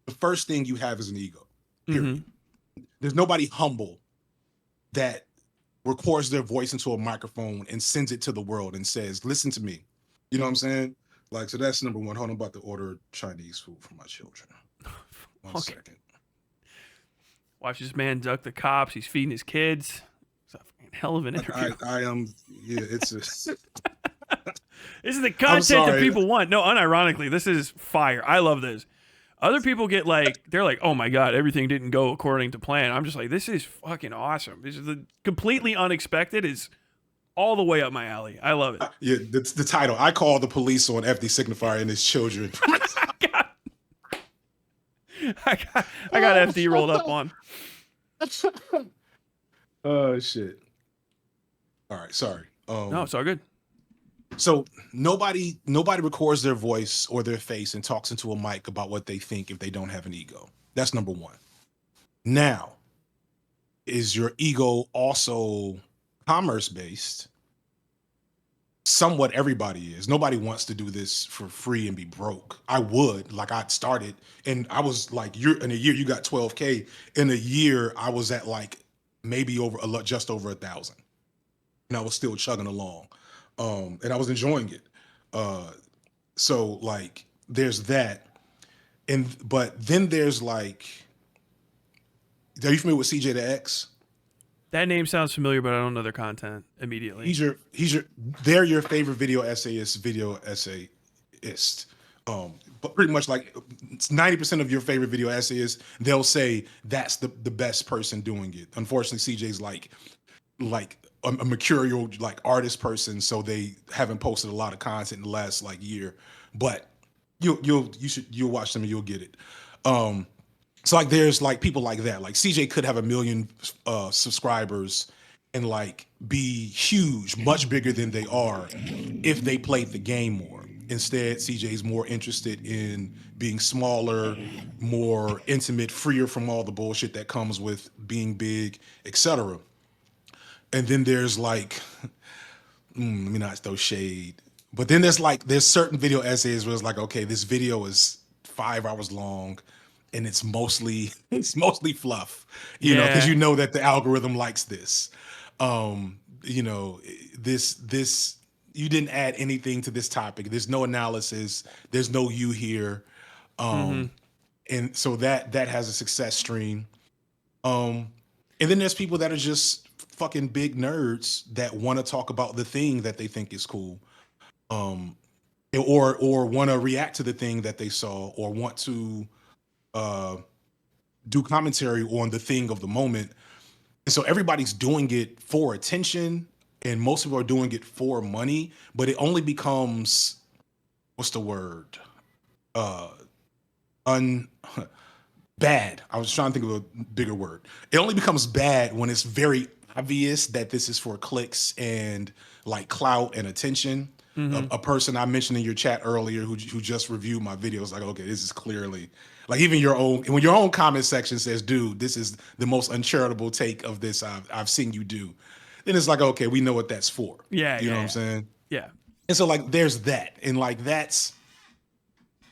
the first thing you have is an ego. Period. There's nobody humble that records their voice into a microphone and sends it to the world and says, listen to me. You know what I'm saying? Like, so that's number one. Hold on, I'm about to order Chinese food for my children. One Okay. second. Watch this man duck the cops. He's feeding his kids. It's a fucking hell of an interview. I am, yeah, it's a, This is the content that sorry. people want. No, unironically, this is fire. I love this. Other people get like, they're like, oh my God, everything didn't go according to plan. I'm just like, this is fucking awesome. This is the completely unexpected is all the way up my alley. I love it. yeah, that's the title. I call the police on FD Signifier and his children. I got FD rolled up on. Oh shit. All right, sorry. No, it's all good. So nobody records their voice or their face and talks into a mic about what they think if they don't have an ego. That's number one. Now, is your ego also commerce based? Somewhat everybody is. Nobody wants to do this for free and be broke. I would, like I started and I was like, you're in a year you got 12K. In a year I was at like maybe just over 1,000. And I was still chugging along. And I was enjoying it. So like there's that. But then there's like, are you familiar with CJ the X? That name sounds familiar, but I don't know their content immediately. They're your favorite video essayist. But pretty much like 90% of your favorite video essayists, they'll say that's the best person doing it. Unfortunately, CJ's like a mercurial like artist person, so they haven't posted a lot of content in the last like year. But you'll watch them and you'll get it. So like there's like people like that. Like CJ could have 1 million subscribers and like be huge, much bigger than they are if they played the game more. Instead, CJ's more interested in being smaller, more intimate, freer from all the bullshit that comes with being big, etc. And then there's like, let me not throw shade, but then there's certain video essays where it's like, okay, this video is 5 hours long, and it's mostly fluff, you know, because you know that the algorithm likes this. You know, this you didn't add anything to this topic. There's no analysis. There's no you here. and so that has a success stream. Um, and then there's people that are just fucking big nerds that want to talk about the thing that they think is cool, um, or want to react to the thing that they saw, or want to uh, do commentary on the thing of the moment. And so everybody's doing it for attention, and most people are doing it for money. But it only becomes, what's the word? Uh, un bad. I was trying to think of a bigger word. It only becomes bad when it's very obvious that this is for clicks and like clout and attention. Mm-hmm. A person I mentioned in your chat earlier who just reviewed my videos, like, okay, this is clearly like even your own, when your own comment section says, dude, this is the most uncharitable take of this I've seen you do. Then it's like, okay, we know what that's for. Yeah, You know yeah, what I'm yeah, saying? yeah. And so like there's that. And like that's,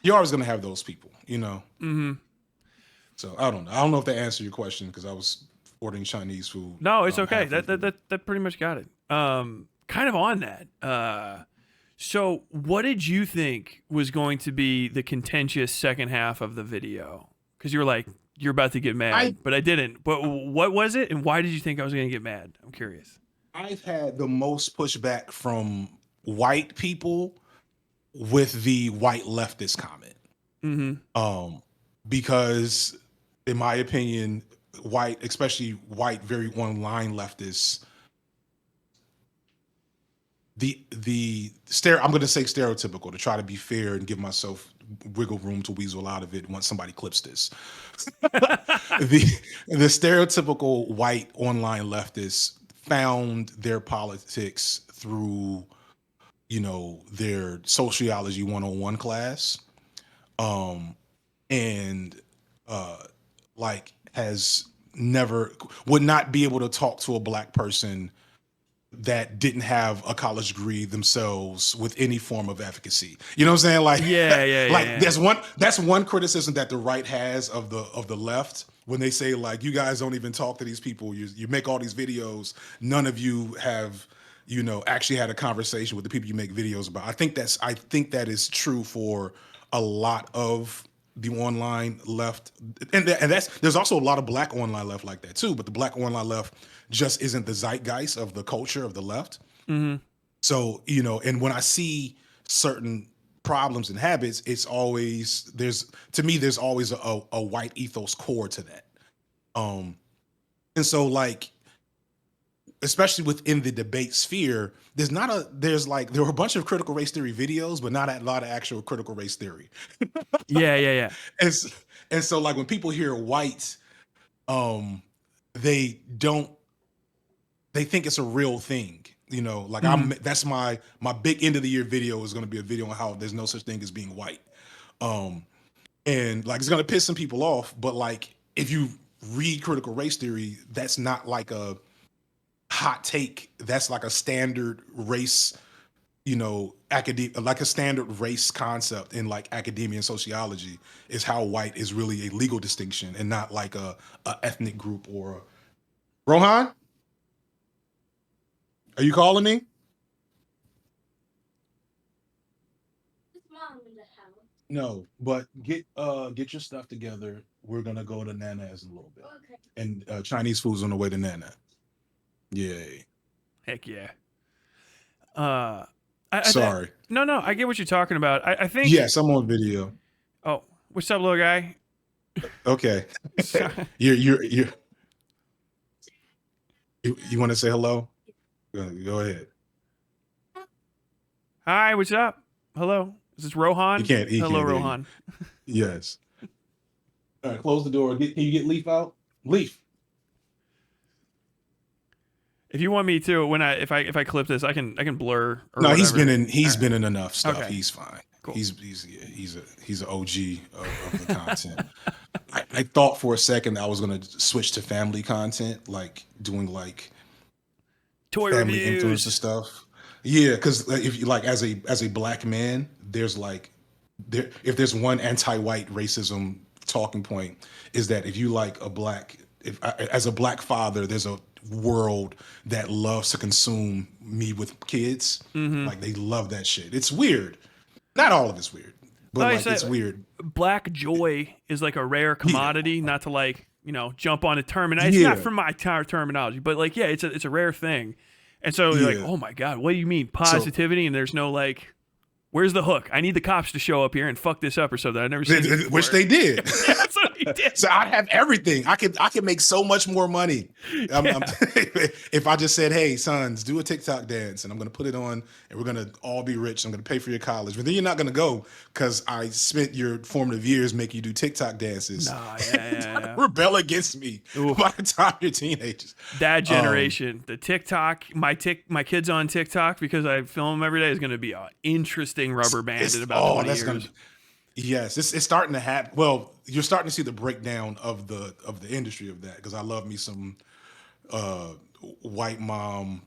you're always gonna have those people, you know? Mm-hmm. So I don't know. I don't know if that answered your question because I was ordering Chinese food. No, it's okay. Halfway That that through. that pretty much got it. Kind of on that. So what did you think was going to be the contentious second half of the video? Because you were like, you're about to get mad, but I didn't. But what was it, and why did you think I was going to get mad? I'm curious. I've had the most pushback from white people with the white leftist comment. Mm-hmm. Um, because in my opinion, white, especially white, very online leftists, I'm going to say stereotypical to try to be fair and give myself wiggle room to weasel out of it once somebody clips this. The stereotypical white online leftists found their politics through, you know, their sociology 101 class, um and like has never, would not be able to talk to a black person that didn't have a college degree themselves with any form of efficacy. You know what I'm saying? Like, Yeah, yeah, yeah, like yeah. that's one criticism that the right has of the left when they say like, you guys don't even talk to these people. You make all these videos. None of you have, you know, actually had a conversation with the people you make videos about. I think that is true for a lot of the online left, and that's, there's also a lot of black online left like that too. But the black online left just isn't the zeitgeist of the culture of the left. Mm-hmm. So, you know, and when I see certain problems and habits, it's always, there's always a white ethos core to that. Um, and so like, especially within the debate sphere, there were a bunch of critical race theory videos, but not a lot of actual critical race theory. Yeah, yeah, yeah. And, and so like when people hear white, um, they don't, they think it's a real thing. You know, like Mm-hmm. that's my big end of the year video is going to be a video on how there's no such thing as being white. Um, and like, it's going to piss some people off, but like, if you read critical race theory, that's not like a hot take. That's like a standard race, you know, academia, like a standard race concept in like academia and sociology, is how white is really a legal distinction and not like a ethnic group or Rohan, are you calling me? No, but get your stuff together. We're gonna go to Nana's in a little bit. Okay. And Chinese food's on the way to Nana. Yay. Heck yeah. Uh, Sorry. no, I get what you're talking about. I think. Yes, I'm on video. Oh, what's up, little guy? Okay. You want to say hello? Go ahead. Hi, what's up? Hello, is this Rohan? He can't Hello, hear you. Rohan. Yes. All right, close the door. Can you get Leaf out? Leaf. If you want me to, if I clip this, I can blur. Or No, whatever. he's been in enough stuff. Okay. He's fine. Cool. He's an OG of the content. I thought for a second that I was gonna switch to family content, like doing like Toy family reviews. influencer stuff. Yeah, because if you like, as a black man, there's like if there's one anti-white racism talking point, is that if you like as a black father, there's a world that loves to consume me with kids. Mm-hmm. Like they love that shit. It's weird. Not all of it's weird. but I like say it's weird. black joy is like a rare Yeah, commodity. Not to like jump on a terminology. It's not yeah, from my terminology, but like yeah, it's a rare thing. And so you're like, yeah. oh my god, what do you mean So positivity? And there's no like, where's the hook? I need the cops to show up here and fuck this up or something. I've never seen this which before. they did. That's what he did. So I have everything. I could make so much more money. Yeah. If I just said, "Hey, sons, do a TikTok dance, and I'm going to put it on, and we're going to all be rich. I'm going to pay for your college." But then you're not going to go because I spent your formative years making you do TikTok dances. Nah, yeah. Rebel against me Oof. by the time you're teenagers. That generation, the TikTok, my kids on TikTok because I film them every day is going to be an interesting rubber band in about 20 years. Yes, it's starting to happen. Well, you're starting to see the breakdown of the industry of that because I love me some white mom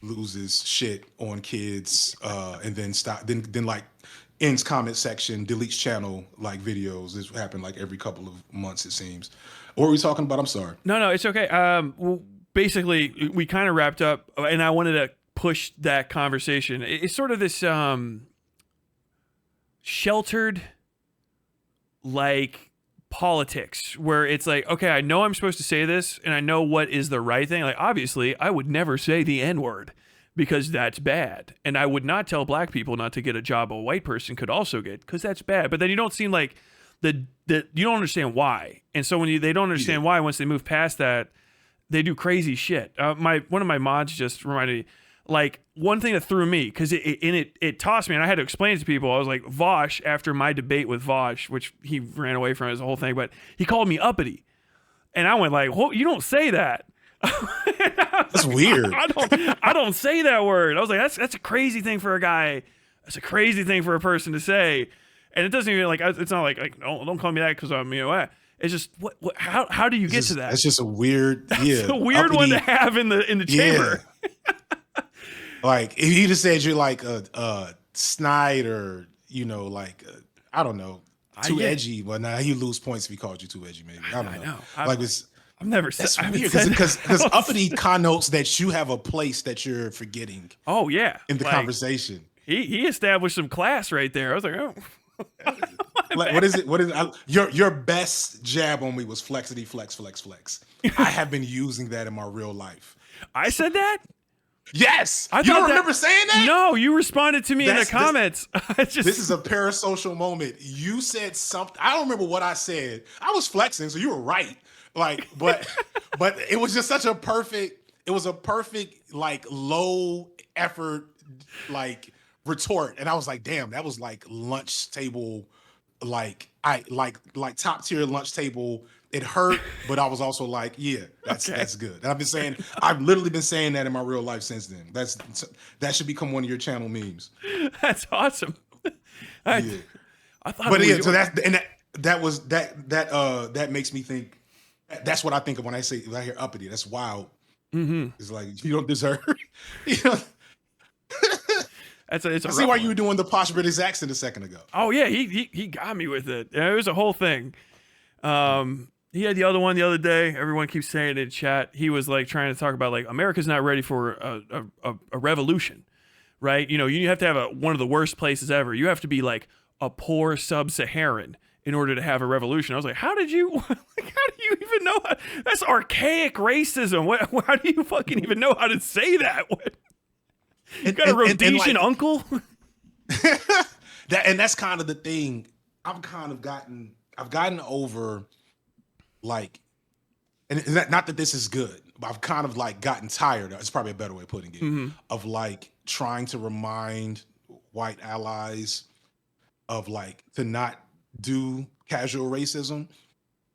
loses shit on kids and then then like ends comment section, deletes channel like videos. This happened like every couple of months it seems. What were we talking about? I'm sorry. No, it's okay. Well, basically, we kind of wrapped up, and I wanted to push that conversation. It's sort of this sheltered, like, politics where it's like, okay, I know I'm supposed to say this, and I know what is the right thing. Like, obviously, I would never say the N-word because that's bad, and I would not tell black people not to get a job a white person could also get because that's bad. But then you don't seem like you don't understand why, and so when they don't understand why, once they move past that, they do crazy shit. One of my mods just reminded me, like, one thing that threw me because it tossed me, and I had to explain it to people. I was like, Vosh, after my debate with Vosh, which he ran away from as a whole thing, but he called me uppity, and I went like, "Well, you don't say that." That's weird. I don't say that word. I was like, that's a crazy thing for a guy. That's a crazy thing for a person to say. And it doesn't even like, it's not like don't call me that because I'm, it's just how do you get to that? It's just a weird, It's a weird one to have in the chamber. Like if you just said you're like a snide or, I don't know, too edgy. Well, now you lose points if he called you too edgy, maybe. I don't know. I've never said that's weird because uppity connotes that you have a place that you're forgetting. Oh yeah, in the conversation. He established some class right there. I was like, oh. What is it? Your best jab on me was flexity, flex, flex, flex. I have been using that in my real life. I said that? Yes. You don't remember saying that? No, you responded to me in the comments. This is a parasocial moment. You said something. I don't remember what I said. I was flexing, so you were right. Like, but it was just such a perfect. It was a perfect like low effort like retort, and I was like, damn, that was like lunch table, like top tier lunch table. It hurt, but I was also like, yeah, that's good. And I've literally been saying that in my real life since then. That should become one of your channel memes. That's awesome. I thought, but yeah, so that makes me think. That's what I think of when I hear uppity. That's wild. Mm-hmm. It's like you don't deserve. I see why you were doing the posh British accent a second ago. Oh yeah, he got me with it. It was a whole thing. He had the other one the other day. Everyone keeps saying it in chat. He was like trying to talk about like America's not ready for a revolution, right? You have to have one of the worst places ever. You have to be like a poor sub-Saharan in order to have a revolution. I was like, how do you even know? That's archaic racism. How do you fucking even know how to say that? You got a Rhodesian uncle? That's kind of the thing. I've gotten over like, and not that this is good, but I've kind of like gotten tired. It's probably a better way of putting it, of like trying to remind white allies of like to not do casual racism,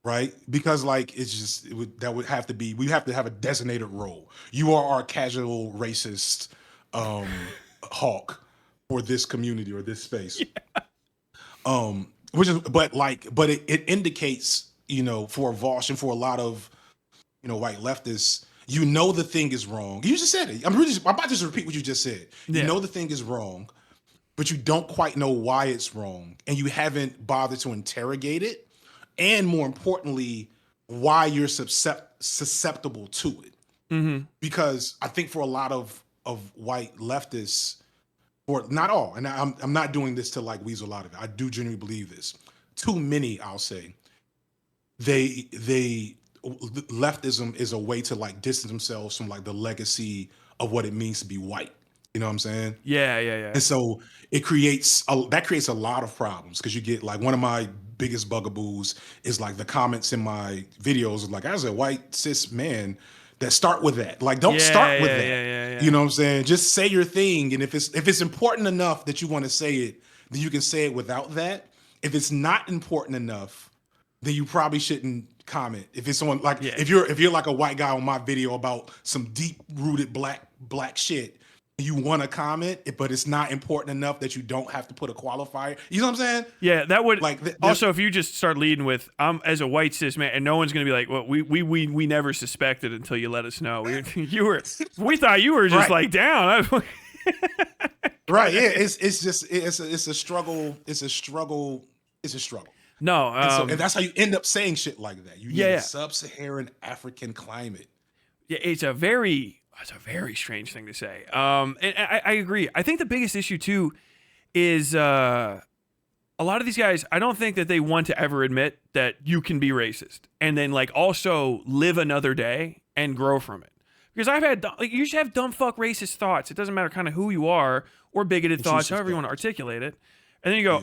right? Because like it's just we have to have a designated role. You are our casual racist hawk for this community or this space. Yeah. But it indicates, for Vosh and for a lot of white leftists, the thing is wrong. You just said it. I'm about to just repeat what you just said. Yeah. The thing is wrong, but you don't quite know why it's wrong, and you haven't bothered to interrogate it, and more importantly, why you're susceptible to it. Mm-hmm. Because I think for a lot of white leftists, or not all, and I'm not doing this to like weasel out of it. I do genuinely believe this. Too many, I'll say, they leftism is a way to like distance themselves from like the legacy of what it means to be white. You know what I'm saying? Yeah, yeah, yeah. And so it creates that creates a lot of problems because you get like one of my biggest bugaboos is like the comments in my videos like as a white cis man that start with that. Like don't Yeah, start with yeah, that. yeah, yeah, You yeah. know what I'm saying? Just say your thing. And if it's important enough that you want to say it, then you can say it without that. If it's not important enough, then you probably shouldn't comment. If it's on like Yeah. if you're like a white guy on my video about some deep rooted black shit, you want to comment, but it's not important enough that you don't have to put a qualifier. You know what I'm saying? Yeah, that would Like also if you just start leading with I'm as a white cis man, and no one's gonna be like, well, we never suspected until you let us know. We thought you were just right, like down. right. Yeah, it's a struggle. It's a struggle. It's a struggle. No, And that's how you end up saying shit like that. You need yeah, a sub-Saharan African climate. yeah, it's a very strange thing to say. And I agree. I think the biggest issue too is a lot of these guys, I don't think that they want to ever admit that you can be racist and then like also live another day and grow from it. Because I've had, like, you should have dumb fuck racist thoughts. It doesn't matter kind of who you are or bigoted thoughts, however you want to articulate it. And then you go,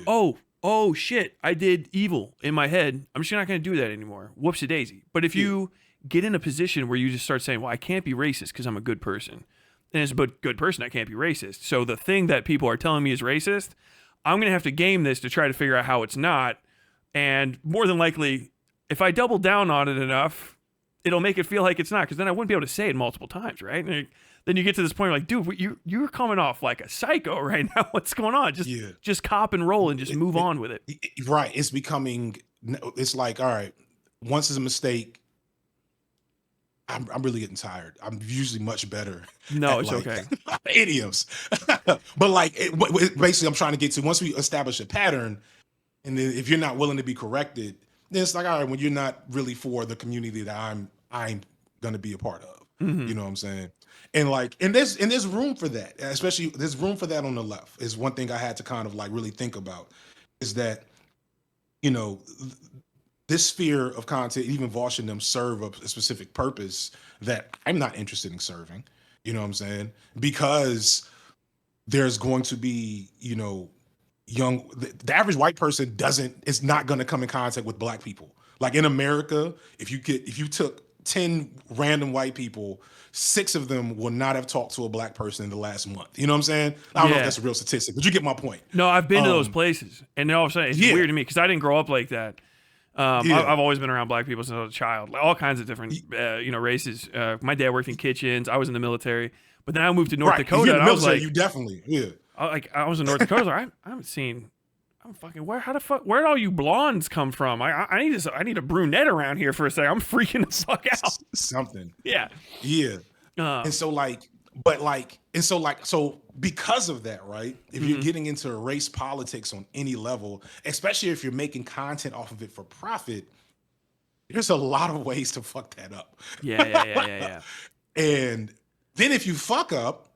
oh shit, I did evil in my head. I'm just not going to do that anymore. Whoopsie daisy. But if you get in a position where you just start saying, well, I can't be racist because I'm a good person. And as a good person, I can't be racist. So the thing that people are telling me is racist, I'm going to have to game this to try to figure out how it's not. And more than likely, if I double down on it enough, it'll make it feel like it's not, because then I wouldn't be able to say it multiple times, right? And then you get to this point like, dude, you're coming off like a psycho right now. What's going on? Just cop and roll and just move on with it. Right. It's becoming, it's like, all right, once it's a mistake, I'm really getting tired. I'm usually much better. No, it's like, okay. Idioms. But like, basically I'm trying to get to, once we establish a pattern, and then if you're not willing to be corrected, then it's like, all right, when you're not really for the community that I'm going to be a part of. Mm-hmm. You know what I'm saying? And like, and there's room for that, especially there's room for that on the left. Is one thing I had to kind of like really think about is that, you know, this sphere of content, even watching them serve a specific purpose that I'm not interested in serving. You know what I'm saying? Because there's going to be, you know, the average white person is not going to come in contact with black people. Like in America, if you took 10 random white people, 6 of them will not have talked to a black person in the last month. You know what I'm saying? I don't know if that's a real statistic, but you get my point. No, I've been to those places, and all of a sudden it's weird to me because I didn't grow up like that. I've always been around black people since I was a child, all kinds of different, races. My dad worked in kitchens. I was in the military, but then I moved to North Dakota. And I was like, you definitely, I was in North Dakota. I haven't seen. I'm fucking where'd all you blondes come from? I need a brunette around here for a second. I'm freaking the fuck out. Something. Yeah. And so because of that, right? If you're getting into race politics on any level, especially if you're making content off of it for profit, there's a lot of ways to fuck that up. Yeah. And then if you fuck up,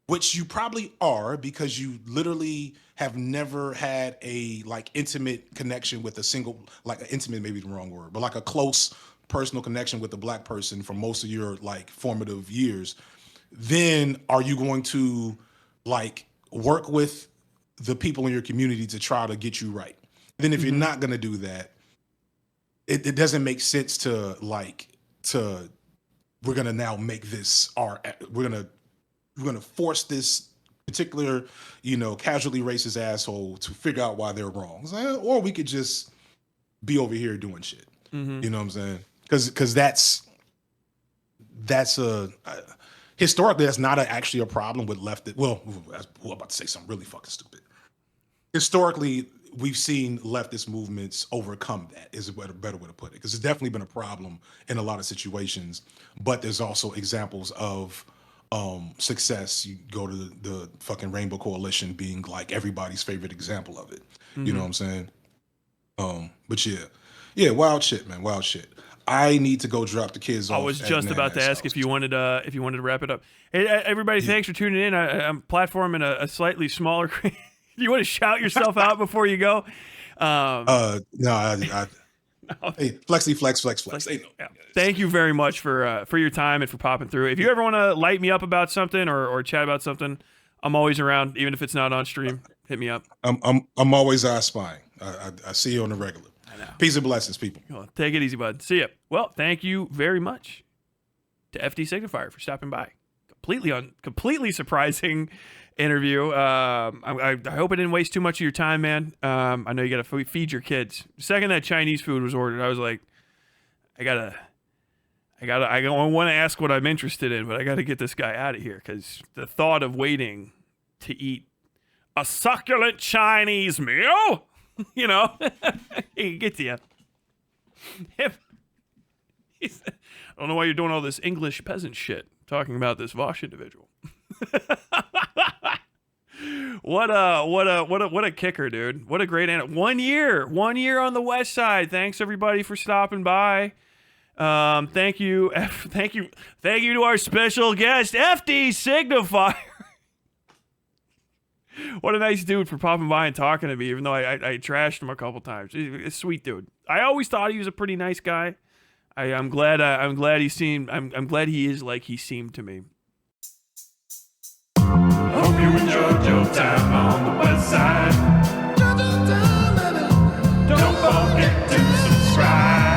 which you probably are because you literally have never had a like intimate connection with a single, like intimate maybe the wrong word, but like a close personal connection with a black person for most of your like formative years, then are you going to like work with the people in your community to try to get you right? Then if you're not going to do that, it doesn't make sense to we're going to now make this we're going to force this particular, casually racist asshole to figure out why they're wrong. Or we could just be over here doing shit. You know what I'm saying? Because that's historically, that's not actually a problem with left. Well, I'm about to say something really fucking stupid. Historically, we've seen leftist movements overcome that, is a better way to put it. Because it's definitely been a problem in a lot of situations. But there's also examples of success. You go to the fucking Rainbow Coalition being like everybody's favorite example of it. You know what I'm saying? But yeah, wild shit, man, wild shit. I need to go drop the kids off. I was just about to ask if you wanted to wrap it up. Hey, everybody, thanks for tuning in. I'm platforming a slightly smaller. You want to shout yourself out before you go? No, hey, flexy, flex. Hey, yeah. Thank you very much for your time and for popping through. If you ever want to light me up about something or chat about something, I'm always around, even if it's not on stream. Hit me up. I'm always spying. I see you on the regular. I know. Peace and blessings, people. Well, take it easy, bud. See ya. Well, thank you very much to FD Signifier for stopping by. Completely surprising interview. I hope I didn't waste too much of your time, man. I know you got to feed your kids. The second that Chinese food was ordered, I was like, I don't want to ask what I'm interested in, but I got to get this guy out of here because the thought of waiting to eat a succulent Chinese meal, you know, he gets to you. I don't know why you're doing all this English peasant shit talking about this Vosh individual. What a kicker, dude. What a great animal. 1 year on the Westside. Thanks everybody for stopping by. Thank you to our special guest, FD Signifier. What a nice dude for popping by and talking to me, even though I trashed him a couple times. He's a sweet dude. I always thought he was a pretty nice guy. I'm glad he is like he seemed to me. Hope you enjoyed your time on the Westside. Don't forget to subscribe.